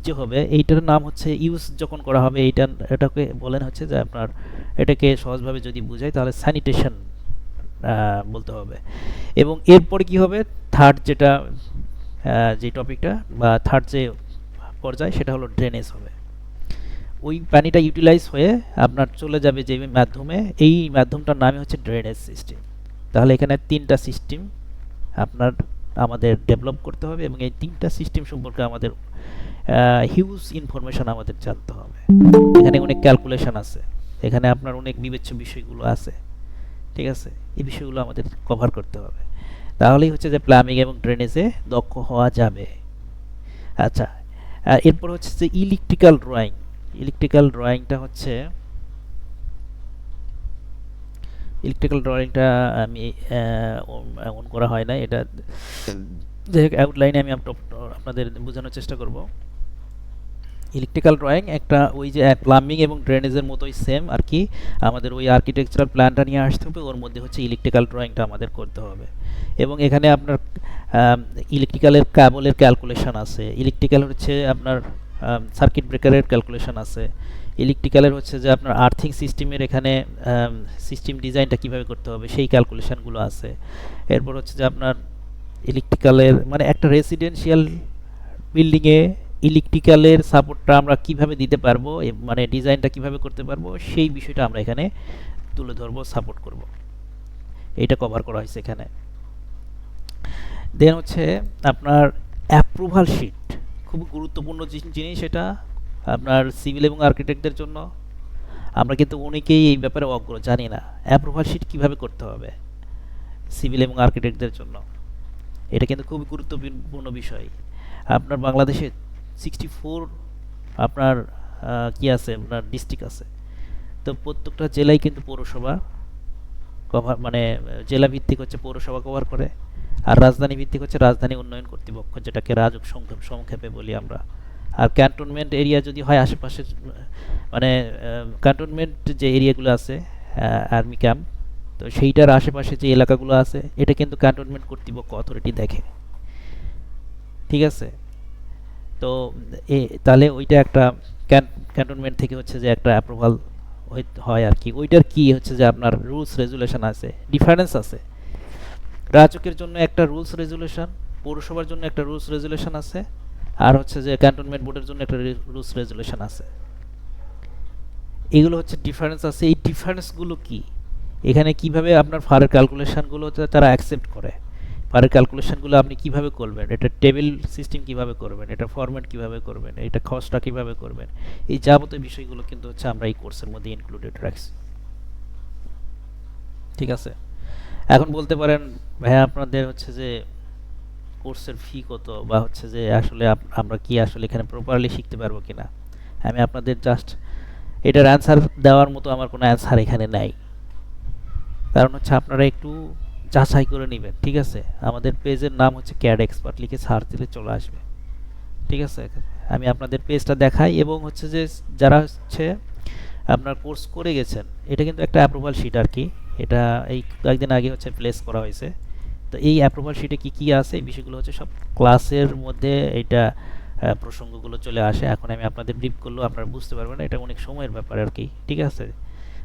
যে হবে এইটার নাম হচ্ছে ইউজ যখন করা হবে এটাকে বলেন হচ্ছে যে আপনার, এটাকে সহজভাবে যদি বুঝাই তাহলে স্যানিটেশন বলতে হবে। এবং এরপরে কি হবে, থার্ড যেটা যে টপিকটা বা থার্ড যে পর্যায় সেটা হলো ড্রেনেজ হবে। ওই পানিটা ইউটিলাইজ হয়ে আপনার চলে যাবে যে মাধ্যমে, এই মাধ্যমটার নামই হচ্ছে ড্রেনেজ সিস্টেম। তাহলে এখানে তিনটা সিস্টেম আমাদের ডেভেলপ করতে হবে এবং এই তিনটা সিস্টেম সম্পর্কে আমাদের হিউজ ইনফরমেশন আমাদের জানতে হবে। এখানে অনেক ক্যালকুলেশন আছে, এখানে আপনার অনেক বিবেচ্য বিষয়গুলো আছে, ঠিক আছে? এই বিষয়গুলো আমাদের কভার করতে হবে। তাহলেই হচ্ছে যে প্লাম্বিং এবং ড্রেনেজে দক্ষ হওয়া যাবে। আচ্ছা, এরপর হচ্ছে যে ইলেকট্রিক্যাল ড্রয়িং। ইলেকট্রিক্যাল ড্রয়িংটা হচ্ছে ইলেকট্রিক্যাল ড্রয়িংটা আমি অন করা হয় না, এটা যাই হোক আউটলাইনে আমি আপনাদের বোঝানোর চেষ্টা করব। ইলেকট্রিক্যাল ড্রয়িং একটা ওই যে প্লাম্বিং এবং ড্রেনেজের মতোই সেম আর কি, আমাদের ওই আর্কিটেকচারাল প্ল্যানটা নিয়ে আসতে হবে, ওর মধ্যে হচ্ছে ইলেকট্রিক্যাল ড্রয়িংটা আমাদের করতে হবে। এবং এখানে আপনার ইলেকট্রিক্যালের কেবলের ক্যালকুলেশন আছে, ইলেকট্রিক্যাল হচ্ছে আপনার সার্কিট ব্রেকারের ক্যালকুলেশন আছে, ইলেকট্রিক্যালের হচ্ছে যে আপনার আর্থিং সিস্টেমের এখানে সিস্টেম ডিজাইনটা কীভাবে করতে হবে সেই ক্যালকুলেশনগুলো আছে। এরপর হচ্ছে যে আপনার ইলেকট্রিক্যালের মানে একটা রেসিডেন্সিয়াল বিল্ডিংয়ে ইলেকট্রিক্যালের সাপোর্টটা আমরা কিভাবে দিতে পারবো, মানে ডিজাইনটা কিভাবে করতে পারবো সেই বিষয়টা আমরা এখানে তুলে ধরবো, সাপোর্ট করব। এইটা কভার করা হয়েছে এখানে। দেন হচ্ছে আপনার অ্যাপ্রুভাল শিট, খুব গুরুত্বপূর্ণ জিনিস এটা আপনার সিভিল এবং আর্কিটেক্টদের জন্য। আমরা কিন্তু অনেকেই এই ব্যাপারে অজ্ঞ, জানি না অ্যাপ্রুভাল শিট কিভাবে করতে হবে সিভিল এবং আর্কিটেক্টদের জন্য। এটা কিন্তু খুবই গুরুত্বপূর্ণ বিষয়। আপনার বাংলাদেশে 64 আপনার কি আছে, আপনার ডিস্ট্রিক্ট আছে। তো প্রত্যেকটা জেলায় কিন্তু পৌরসভা কভার, মানে জেলা ভিত্তিক হচ্ছে পৌরসভা কভার করে, আর রাজধানী ভিত্তিক হচ্ছে রাজধানী উন্নয়ন কর্তৃপক্ষ, যেটাকে রাজউক সংক্ষেপে বলি আমরা। আর ক্যান্টনমেন্ট এরিয়া যদি হয় আশেপাশে, মানে ক্যান্টনমেন্ট যে এরিয়াগুলো আছে আর্মি ক্যাম্প, তো সেইটার আশেপাশে যে এলাকাগুলো আছে এটা কিন্তু ক্যান্টনমেন্ট কর্তৃপক্ষ অথরিটি দেখে। ঠিক আছে? তো তাহলে ওইটা একটা ক্যান্টনমেন্ট থেকে হচ্ছে যে একটা অ্যাপ্রুভাল হয় আর কি। ওইটার কি হচ্ছে যে আপনার রুলস রেজুলেশন আছে, ডিফারেন্স আছে। রাজুকের জন্য একটা রুলস রেজুলেশন, পৌরসভার জন্য একটা রুলস রেজুলেশন আছে, আর হচ্ছে যে ক্যান্টনমেন্ট বোর্ডের জন্য একটা রুলস রেজুলেশন আছে। এগুলো হচ্ছে ডিফারেন্স আছে। এই ডিফারেন্সগুলো কি, এখানে কিভাবে আপনার ফারের ক্যালকুলেশনগুলো তারা অ্যাকসেপ্ট করে, ফারের ক্যালকুলেশনগুলো আপনি কিভাবে করবেন, এটা টেবিল সিস্টেম কিভাবে করবেন, এটা ফরম্যাট কিভাবে করবেন, এটা খসড়া কিভাবে করবেন, এই যাবতীয় বিষয়গুলো কিন্তু হচ্ছে আমরা এই কোর্সের মধ্যে ইনক্লুডেড রাখছি। ঠিক আছে? এখন বলতে পারেন ভাইয়া আপনাদের হচ্ছে যে কোর্সের ফি কত, বা হচ্ছে যে আসলে আমরা কি আসলে এখানে প্রপারলি শিখতে পারবো কিনা। আমি আপনাদের জাস্ট এটার অ্যান্সার দেওয়ার মতো আমার কোনো অ্যান্সার এখানে নাই। কারণ হচ্ছে আপনারা একটু যাচাই করে নেবেন। ঠিক আছে? আমাদের পেজের নাম হচ্ছে ক্যাড এক্সপার্ট, লিখে সার্চ দিলে চলে আসবে। ঠিক আছে? আমি আপনাদের পেজটা দেখাই, এবং হচ্ছে যে যারা হচ্ছে আপনার কোর্স করে গেছেন, এটা কিন্তু একটা অ্যাপ্রুভাল শিট আর কি। এটা এই কয়েকদিন আগে হচ্ছে প্লেস করা হয়েছে। তো এই অ্যাপ্রুভাল শিটে কী কী আছে এই বিষয়গুলো হচ্ছে সব ক্লাসের মধ্যে এইটা প্রসঙ্গগুলো চলে আসে। এখন আমি আপনাদের ব্রিফ করলেও আপনারা বুঝতে পারবেন না, এটা অনেক সময়ের ব্যাপার আর কি। ঠিক আছে?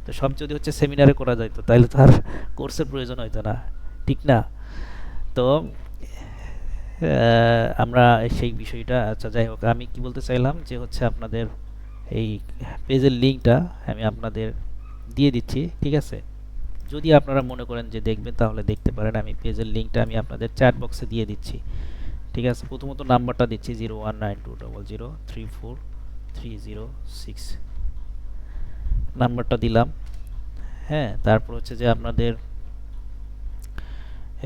তো সব যদি হচ্ছে সেমিনারে করা যায় তো তাহলে তো আর কোর্সের প্রয়োজন হইতো না, ঠিক না? তো আমরা সেই বিষয়টা, আচ্ছা যাই হোক, আমি কি বলতে চাইলাম যে হচ্ছে আপনাদের এই পেজের লিঙ্কটা আমি আপনাদের দিয়ে দিচ্ছি। ঠিক আছে? যদি আপনারা মনে করেন যে দেখবেন তাহলে দেখতে পারেন। আমি পেজের লিঙ্কটা আমি আপনাদের চ্যাট বক্সে দিয়ে দিচ্ছি। ঠিক আছে? প্রথমত নাম্বারটা দিচ্ছি 0192003430 নাম্বারটা দিলাম। হ্যাঁ, তারপর হচ্ছে যে আপনাদের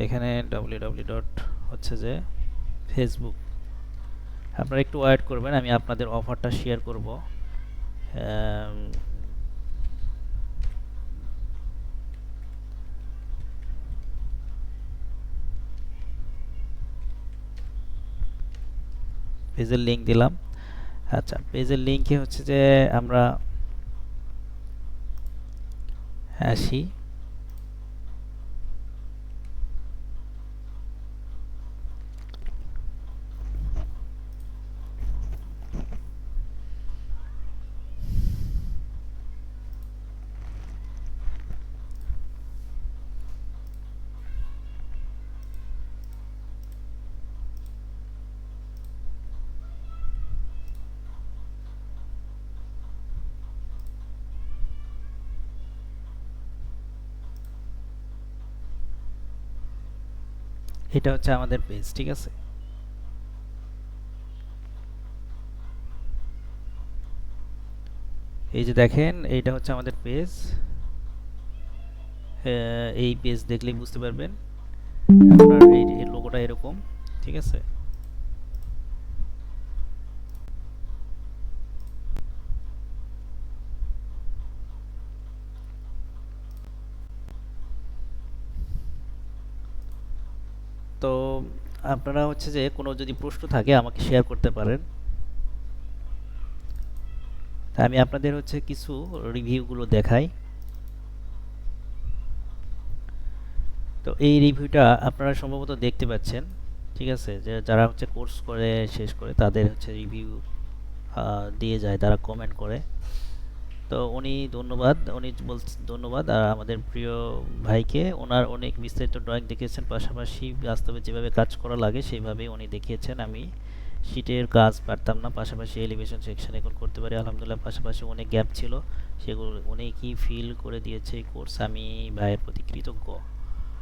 এখানে www. হচ্ছে যে ফেসবুক, আপনারা একটু ওয়েট করবেন, আমি আপনাদের অফারটা শেয়ার করব। পেজের লিঙ্ক দিলাম। আচ্ছা, পেজের লিঙ্কে হচ্ছে যে আমরা আসি। এটা হচ্ছে আমাদের পেজ। ঠিক আছে? এই যে দেখেন, এইটা হচ্ছে আমাদের পেজ। এই পেজ দেখলেই বুঝতে পারবেন। আপনার এই লোগোটা এরকম, ঠিক আছে? তো আপনারা হচ্ছে যে কোনো যদি প্রশ্ন থাকে আমাকে শেয়ার করতে পারেন। তা আমি আপনাদের হচ্ছে কিছু রিভিউগুলো দেখাই। তো এই রিভিউটা আপনারা সম্ভবত দেখতে পাচ্ছেন, ঠিক আছে? যে যারা হচ্ছে কোর্স করে শেষ করে তাদের হচ্ছে রিভিউ দিয়ে যায়, তারা কমেন্ট করে। তো উনি ধন্যবাদ আর আমাদের প্রিয় ভাইকে। ওনার অনেক বিস্তারিত ড্রয়িং দেখিয়েছেন, পাশাপাশি বাস্তবে যেভাবে কাজ করা লাগে সেইভাবেই উনি দেখিয়েছেন। আমি শীটের কাজ পারতাম না, পাশাপাশি এলিভেশন সেকশন এখন করতে পারি আলহামদুলিল্লাহ। পাশাপাশি অনেক গ্যাপ ছিল, সেগুলো উনি কি ফিল করে দিয়েছে এই কোর্স, আমি ভাইয়ের প্রতি কৃতজ্ঞ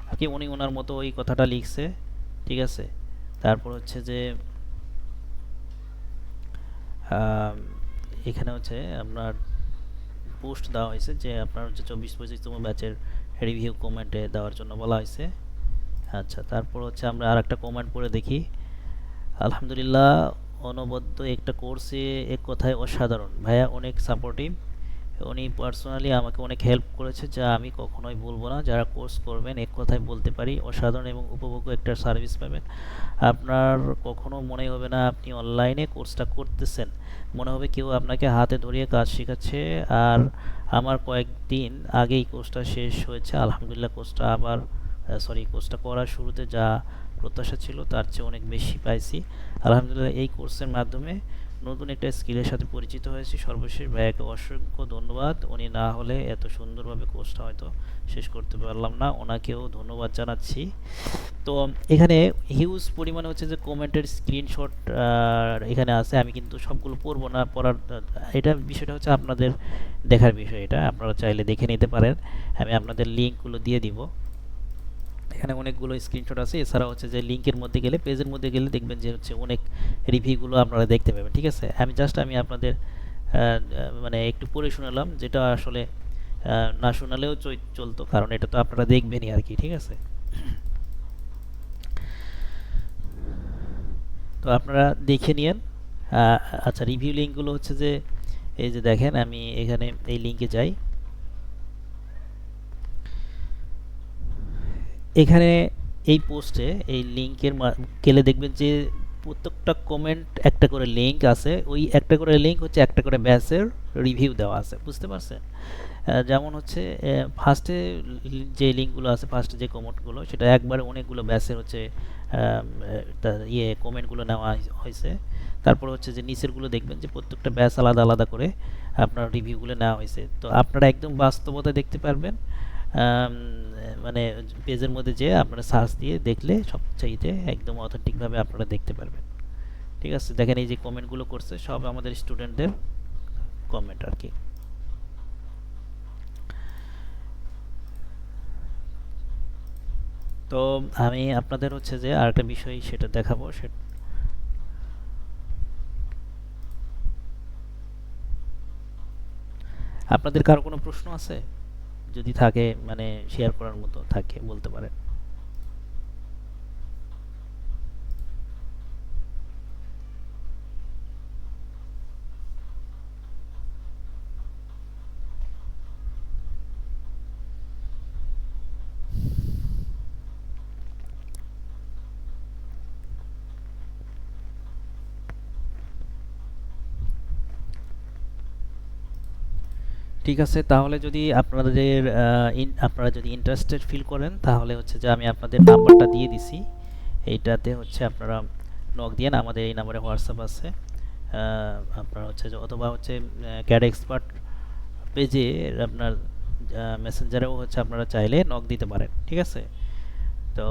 আর কি। উনি ওনার মতো ওই কথাটা লিখছে, ঠিক আছে? তারপর হচ্ছে যে আম, এখানে হচ্ছে আপনার পোস্ট দেওয়া হয়েছে যে আপনার হচ্ছে 24-25তম ব্যাচের রিভিউ কমেন্টে দেওয়ার জন্য বলা হয়েছে। আচ্ছা, তারপর হচ্ছে আমরা আর একটা কমেন্ট পড়ে দেখি। আলহামদুলিল্লাহ, অনবদ্য একটা কোর্সে এক কথায় অসাধারণ। ভাইয়া অনেক সাপোর্টিভ, উনি পার্সোনালি আমাকে অনেক হেল্প করেছে, যা আমি কখনোই ভুলবো না। যারা কোর্স করবেন এক কথায় বলতে পারি অসাধারণ এবং উপভোগ্য একটা সার্ভিস পাবেন। আপনার কখনো মনে হবে না আপনি অনলাইনে কোর্সটা করতেছেন, মনে হবে কেউ আপনাকে হাতে ধরিয়ে কাজ শেখাচ্ছে। আর আমার কয়েকদিন আগেই কোর্সটা শেষ হয়েছে আলহামদুলিল্লাহ। কোর্সটা করার শুরুতে যা প্রত্যাশা ছিল তার চেয়ে অনেক বেশি পাইছি আলহামদুলিল্লাহ। এই কোর্সের মাধ্যমে নতুন একটা স্কিলের সাথে পরিচিত হয়েছি। সর্বশেষ ভাইয়াকে অসংখ্য ধন্যবাদ, উনি না হলে এত সুন্দরভাবে কোর্সটা হয়তো শেষ করতে পারলাম না। ওনাকেও ধন্যবাদ জানাচ্ছি। তো এখানে হিউজ পরিমাণে হচ্ছে যে কমেন্টের স্ক্রিনশট এখানে আছে। আমি কিন্তু সবগুলো পড়বো না, এটা বিষয়টা হচ্ছে আপনাদের দেখার বিষয়, এটা আপনারা চাইলে দেখে নিতে পারেন। আমি আপনাদের লিঙ্কগুলো দিয়ে দিব। এখানে অনেকগুলো স্ক্রিনশট আছে। এছাড়া হচ্ছে যে লিঙ্কের মধ্যে গেলে, পেজের মধ্যে গেলে দেখবেন যে হচ্ছে অনেক রিভিউগুলো আপনারা দেখতে পাবেন, ঠিক আছে? আমি আপনাদের মানে একটু পড়ে শোনালাম, যেটা আসলে না শোনালেও চলতো, কারণ এটা তো আপনারা দেখবেনই আর কি, ঠিক আছে? তো আপনারা দেখে নিয়েন। আহ, আচ্ছা, রিভিউ লিঙ্কগুলো হচ্ছে যে এই যে দেখেন, আমি এখানে এই লিঙ্কে যাই। এখানে এই পোস্টে এই লিঙ্কের গেলে দেখবেন যে প্রত্যেকটা কমেন্ট একটা করে লিঙ্ক আছে। ওই একটা করে লিঙ্ক হচ্ছে একটা করে ব্যাচের রিভিউ দেওয়া আছে, বুঝতে পারছেন? যেমন হচ্ছে ফার্স্টে যে লিঙ্কগুলো আছে, ফার্স্টে যে কমেন্টগুলো, সেটা একবারে অনেকগুলো ব্যাচের হচ্ছে কমেন্টগুলো নেওয়া হয়েছে। তারপর হচ্ছে যে নিচেরগুলো দেখবেন যে প্রত্যেকটা ব্যাচ আলাদা আলাদা করে আপনার রিভিউগুলো নেওয়া হয়েছে। তো আপনারা একদম বাস্তবতা দেখতে পারবেন। আম, মানে পেজের মধ্যে যেয়ে আপনারা সার্চ দিয়ে দেখলে সবচাইতে একদম অথেন্টিকভাবে আপনারা দেখতে পারবেন, ঠিক আছে? দেখেন এই যে কমেন্টগুলো করছে সব আমাদের স্টুডেন্টদের কমেন্ট আর কি। তো আমি আপনাদের হচ্ছে যে আরেকটা বিষয় সেটা দেখাবো। আপনাদের কারো কোনো প্রশ্ন আছে? যদি থাকে, মানে শেয়ার করার মতো থাকে, বলতে পারেন। ঠিক আছে, তাহলে যদি আপনারা যদি ইন্টারেস্টেড ফিল করেন, তাহলে হচ্ছে যে আমি আপনাদের নাম্বারটা দিয়ে দিছি। এইটাতে হচ্ছে আপনারা নক দিয়েন, আমাদের এই নাম্বারে হোয়াটসঅ্যাপ আছে। আপনার হচ্ছে যে অথবা হচ্ছে ক্যাড এক্সপার্ট পেজে আপনার মেসেঞ্জারেও হচ্ছে আপনারা চাইলে নক দিতে পারেন, ঠিক আছে? তো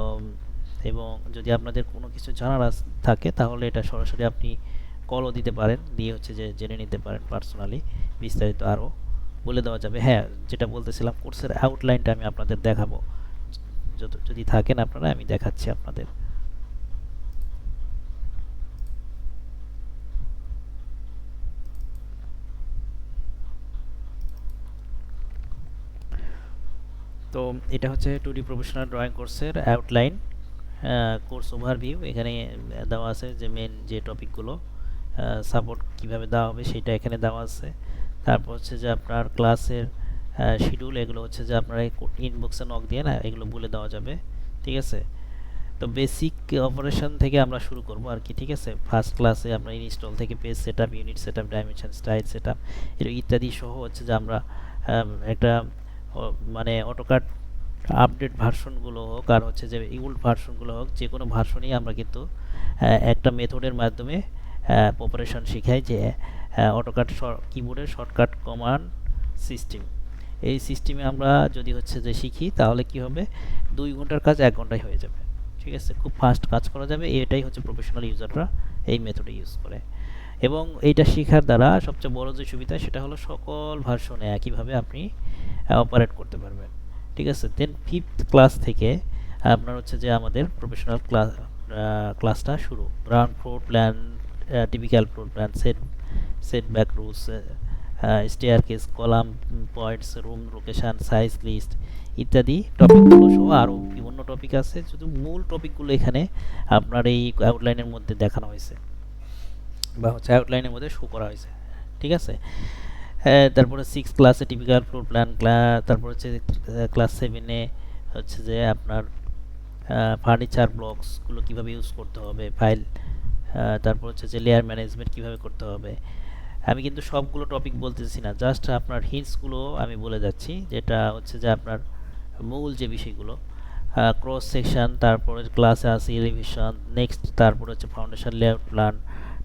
এবং যদি আপনাদের কোনো কিছু জানার থাকে তাহলে এটা সরাসরি আপনি কলও দিতে পারেন, দিয়ে হচ্ছে যে জেনে নিতে পারেন পার্সোনালি, বিস্তারিত আরও বলে দেওয়া যাবে। হ্যাঁ, যেটা বলতেছিলাম, কোর্সের আউটলাইনটা আমি আপনাদের দেখাবো। যদি থাকেন আপনারা, আমি দেখাচ্ছি আপনাদের। তো এটা হচ্ছে 2D প্রফেশনাল ড্রয়িং কোর্সের আউটলাইন, কোর্স ওভারভিউ। এখানে দেওয়া আছে যে মেন যে টপিকগুলো সাপোর্ট কিভাবে দেওয়া হবে সেটা এখানে দেওয়া আছে। তারপর হচ্ছে যে আপনার ক্লাসের শিডিউল, এগুলো হচ্ছে যে আপনারা ইনবক্সে নক দিয়ে না এগুলো বলে দেওয়া যাবে, ঠিক আছে। তো বেসিক অপারেশন থেকে আমরা শুরু করব আর কি, ঠিক আছে। ফার্স্ট ক্লাসে আমরা ইনস্টল থেকে page setup, unit setup, dimension, style setup ইত্যাদি সহ হচ্ছে যে আমরা একটা মানে অটোকাড আপডেট ভার্সনগুলো হোক আর হচ্ছে যে ইউল্ড ভার্সনগুলো হোক, যে কোনো ভার্সনই আমরা কিন্তু একটা মেথডের মাধ্যমে অপারেশন শেখাই, যে অটোকাড কিবোর্ডের শর্টকাট কমান্ড সিস্টেম। এই সিস্টেমে আমরা যদি হচ্ছে যে শিখি তাহলে কি হবে, 2 ঘন্টার কাজ 1 ঘন্টায় হয়ে যাবে, ঠিক আছে। খুব ফাস্ট কাজ করা যাবে। এটাই হচ্ছে প্রফেশনাল ইউজাররা এই মেথডে ইউজ করে। এবং এইটা শেখার দ্বারা সবচেয়ে বড় যে সুবিধা সেটা হলো সকল ভার্সনে একইভাবে আপনি অপারেট করতে পারবেন, ঠিক আছে। দেন 5th ক্লাস থেকে আপনার হচ্ছে যে আমাদের প্রফেশনাল ক্লাসটা শুরু। Ground floor plan, typical floor plan, setback rules, staircase, column points, room location, size list ইত্যাদি টপিকগুলো সহ আরও বিভিন্ন টপিক আছে। শুধু মূল টপিকগুলো এখানে আপনার এই আউটলাইনের মধ্যে দেখানো হয়েছে বা হচ্ছে আউটলাইনের মধ্যে শো করা হয়েছে, ঠিক আছে। তারপরে 6 ক্লাসে টিপিক্যাল ফ্লোর প্ল্যান, তারপর হচ্ছে ক্লাস 7-এ হচ্ছে যে আপনার ফার্নিচার ব্লকসগুলো কীভাবে ইউজ করতে হবে, ফাইল, তারপর হচ্ছে যে লেয়ার ম্যানেজমেন্ট কীভাবে করতে হবে। আমি কিন্তু সবগুলো টপিক বলতেছি না, জাস্ট আপনার হিন্টসগুলো আমি বলে যাচ্ছি, যেটা হচ্ছে যে আপনার মূল যে বিষয়গুলো। ক্রস সেকশন, তারপরে ক্লাসে আছে এলিভেশন, নেক্সট তারপর হচ্ছে ফাউন্ডেশন লেআউট প্ল্যান,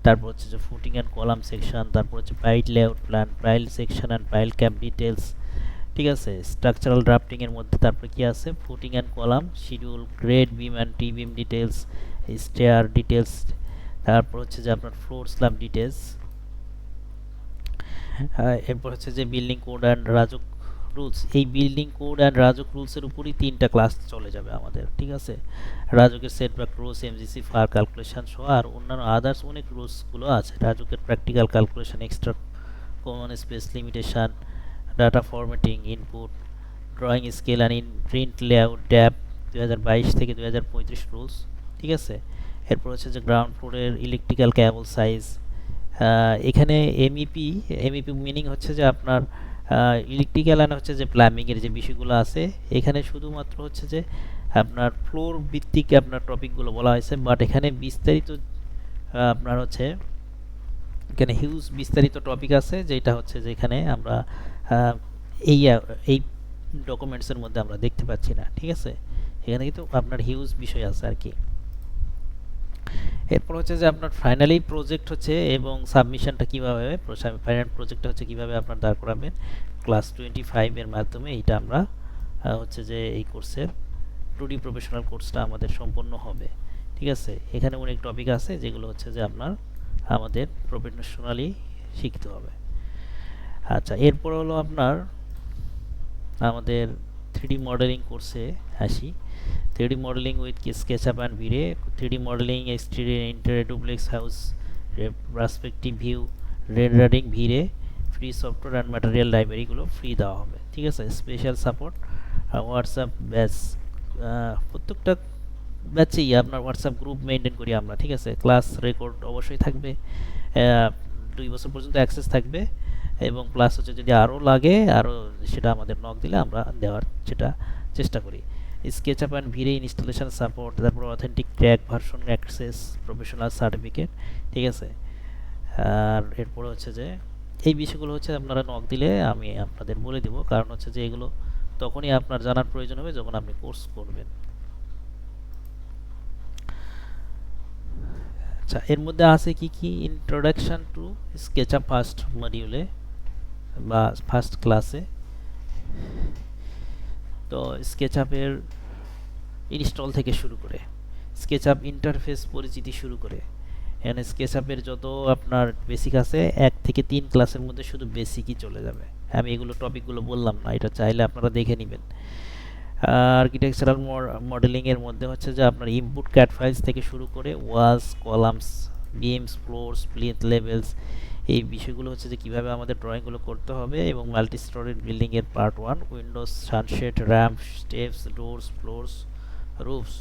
তারপর হচ্ছে যে ফুটিং অ্যান্ড কলাম সেকশন, তারপর হচ্ছে pile layout plan, pile section and pile cap details, ঠিক আছে। স্ট্রাকচারাল ড্রাফটিংয়ের মধ্যে তারপরে কি আছে, footing and column schedule, grade beam and T beam details, stair details, তারপর হচ্ছে যে আপনার ফ্লোর স্ল্যাব ডিটেলস। এরপর হচ্ছে যে building code and RAJUK rules. এই বিল্ডিং কোড অ্যান্ড রাজুক রুলসের উপরই 3টা ক্লাস চলে যাবে আমাদের, ঠিক আছে। রাজুকের setback rules, MGC FAR calculation সহ আর অন্যান্য আদার্স অনেক রুলসগুলো আছে। রাজুকের practical calculation, extra common space limitation, data formatting, input, drawing scale and in print layout, DAP 2022 থেকে 2035 রুলস, ঠিক আছে। এরপর হচ্ছে যে গ্রাউন্ড ফ্লোরের ইলেকট্রিক্যাল কেবল সাইজ। এখানে এমইপি মিনিং হচ্ছে যে আপনার ইলেকট্রিক্যাল অ্যান্ড হচ্ছে যে প্লাম্বিংয়ের যে বিষয়গুলো আছে, এখানে শুধুমাত্র হচ্ছে যে আপনার ফ্লোর ভিত্তিক আপনার টপিকগুলো বলা হয়েছে, বাট এখানে বিস্তারিত আপনার হচ্ছে এখানে হিউজ বিস্তারিত টপিক আছে, যেটা হচ্ছে যে এখানে আমরা এই এই ডকুমেন্টসের মধ্যে আমরা দেখতে পাচ্ছি না, ঠিক আছে। এখানে কিন্তু আপনার হিউজ বিষয় আছে আর কি। এরপর হচ্ছে যে আপনার ফাইনালি প্রজেক্ট হচ্ছে এবং সাবমিশনটা কীভাবে হবে, ফাইনাল প্রজেক্টটা হচ্ছে কীভাবে আপনার দাঁড় করাবেন ক্লাস 25-এর মাধ্যমে, এইটা আমরা হচ্ছে যে এই কোর্সের 2D প্রফেশনাল কোর্সটা আমাদের সম্পন্ন হবে, ঠিক আছে। এখানে অনেক টপিক আছে যেগুলো হচ্ছে যে আপনার আমাদের প্রফেশনালি শিখতে হবে। আচ্ছা, এরপর হলো আপনার আমাদের 3D মডেলিং কোর্সে আসি। 3D modeling with SketchUp and V-Ray, 3D modeling exterior interior duplex house, perspective view, rendering V-Ray, free software and material লাইব্রেরিগুলো ফ্রি দেওয়া হবে, ঠিক আছে। স্পেশাল সাপোর্ট হোয়াটসঅ্যাপ ব্যাচ, প্রত্যেকটা ব্যাচেই আপনার হোয়াটসঅ্যাপ গ্রুপ মেনটেন করি আমরা, ঠিক আছে। ক্লাস রেকর্ড অবশ্যই থাকবে, 2 বছর পর্যন্ত অ্যাক্সেস থাকবে, এবং প্লাস হচ্ছে যদি আরও লাগে আরও সেটা আমাদের নক দিলে আমরা দেওয়ার সেটা চেষ্টা করি। SketchUp and V-Ray installation support, তারপর authentic track version access, professional certificate, ঠিক আছে। আর এরপরে হচ্ছে যে এই বিষয়গুলো হচ্ছে আপনারা নক দিলে আমি আপনাদের বলে দিব, কারণ হচ্ছে যে এগুলো তখনই আপনার জানার প্রয়োজন হবে যখন আপনি কোর্স করবেন। আচ্ছা, এর মধ্যে আছে কি কি, ইন্ট্রোডাকশন টু SketchUp ফার্স্ট মডিউলে বা ফার্স্ট ক্লাসে। তো SketchUp-এর ইনস্টল থেকে শুরু করে SketchUp ইন্টারফেস পরিচিতি শুরু করে এখানে SketchUp-এর যত আপনার বেসিক আছে 1 থেকে 3 ক্লাসের মধ্যে শুধু বেসিকই চলে যাবে। আমি এগুলো টপিকগুলো বললাম না, এটা চাইলে আপনারা দেখে নেবেন। আর্কিটেকচারাল মডেলিংয়ের মধ্যে হচ্ছে যে আপনার ইনপুট ক্যাট ফাইলস থেকে শুরু করে walls, columns, beams, floors, plinth levels এই বিষয়গুলো হচ্ছে যে কিভাবে আমাদের ড্রয়িংগুলো করতে হবে, এবং মাল্টি স্টোরেড বিল্ডিংয়ের part 1, Windows, sunshade, ramp, steps, doors, floors, roofs.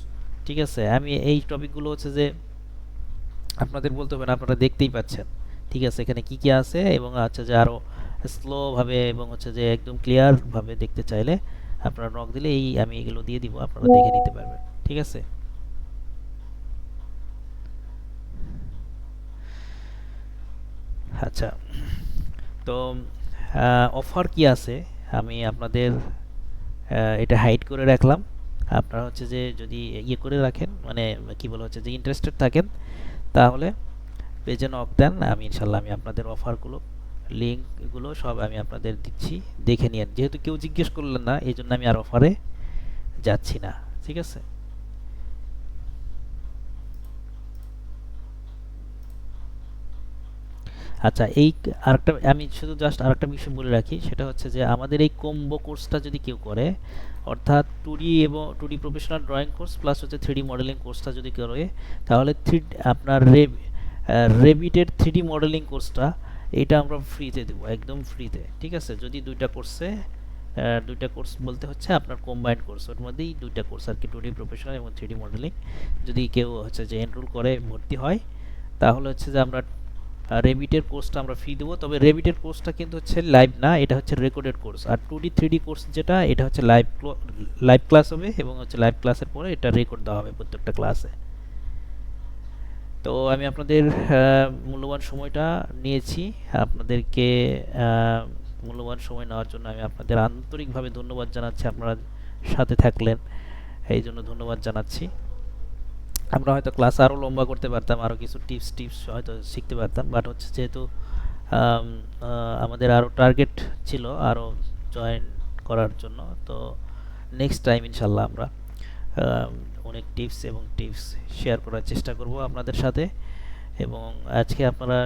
ঠিক আছে, আমি এই টপিকগুলো হচ্ছে যে আপনাদের বলতে হবে না, আপনারা দেখতেই পাচ্ছেন। ঠিক আছে, এখানে কি কি আছে, এবং হচ্ছে যে আরও স্লোভাবে এবং হচ্ছে যে একদম ক্লিয়ারভাবে দেখতে চাইলে আপনারা নক দিলে আমি এগুলো দিয়ে দিব, আপনারা দেখে নিতে পারবেন। ঠিক আছে, আচ্ছা। তো অফার কি আছে আমি আপনাদের এটা হাইড করে রাখলাম। আপনারা হচ্ছে যে যদি ইয়ে করে রাখেন, মানে কি বলা হচ্ছে যে ইন্টারেস্টেড থাকেন, তাহলে পেজে নক দেন, আমি ইনশাল্লাহ আমি আপনাদের অফারগুলো, লিঙ্কগুলো সব আমি আপনাদের দিচ্ছি, দেখে নিন। যেহেতু কেউ জিজ্ঞেস করলেন না, এই জন্য আমি আর অফারে যাচ্ছি না। ঠিক আছে, আচ্ছা। আরেকটা আমি শুধু জাস্ট আরেকটা বিষয় বলে রাখি, সেটা হচ্ছে যে আমাদের এই কম্বো কোর্সটা যদি কেউ করে, অর্থাৎ 2D এবং 2D professional drawing course plus হচ্ছে 3D মডেলিং কোর্সটা যদি করে, তাহলে আপনার রেবিটের 3D মডেলিং কোর্সটা, এটা আমরা ফ্রিতে দেবো, একদম ফ্রিতে। ঠিক আছে, যদি দুইটা কোর্স বলতে হচ্ছে আপনার কম্বাইন্ড কোর্স, ওর মধ্যেই দুইটা কোর্স আর কি, 2D প্রফেশনাল এবং 3D মডেলিং, যদি কেউ হচ্ছে যে এনরোল করে ভর্তি হয়, তাহলে হচ্ছে যে আমরা রেবিটের কোর্সটা আমরা ফ্রি দেবো। তবে রেবিটের কোর্সটা কিন্তু হচ্ছে লাইভ না, এটা হচ্ছে রেকর্ডেড কোর্স। আর 2D 3D কোর্স যেটা, এটা হচ্ছে লাইভ ক্লাস হবে, এবং হচ্ছে লাইভ ক্লাসের পরে এটা রেকর্ড দেওয়া হবে প্রত্যেকটা ক্লাসে। তো আমি আপনাদের মূল্যবান সময়টা নিয়েছি, আপনাদেরকে মূল্যবান সময় নেওয়ার জন্য আমি আপনাদের আন্তরিকভাবে ধন্যবাদ জানাচ্ছি। আপনারা সাথে থাকলেন, এই জন্য ধন্যবাদ জানাচ্ছি। আমরা হয়তো ক্লাস আরও লম্বা করতে পারতাম, আরও কিছু টিপস হয়তো শিখতে পারতাম, বাট হচ্ছে যেহেতু আমাদের আরও টার্গেট ছিল আরও জয়েন করার জন্য, তো নেক্সট টাইম ইনশাল্লাহ আমরা অনেক টিপস শেয়ার করার চেষ্টা করব আপনাদের সাথে। এবং আজকে আপনারা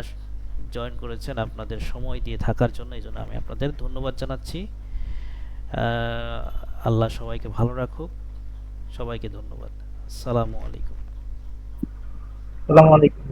জয়েন করেছেন, আপনাদের সময় দিয়ে থাকার জন্য, এই জন্য আমি আপনাদের ধন্যবাদ জানাচ্ছি। আল্লাহ সবাইকে ভালো রাখুক, সবাইকে ধন্যবাদ। আসসালামু আলাইকুম। আসসালামু আলাইকুম।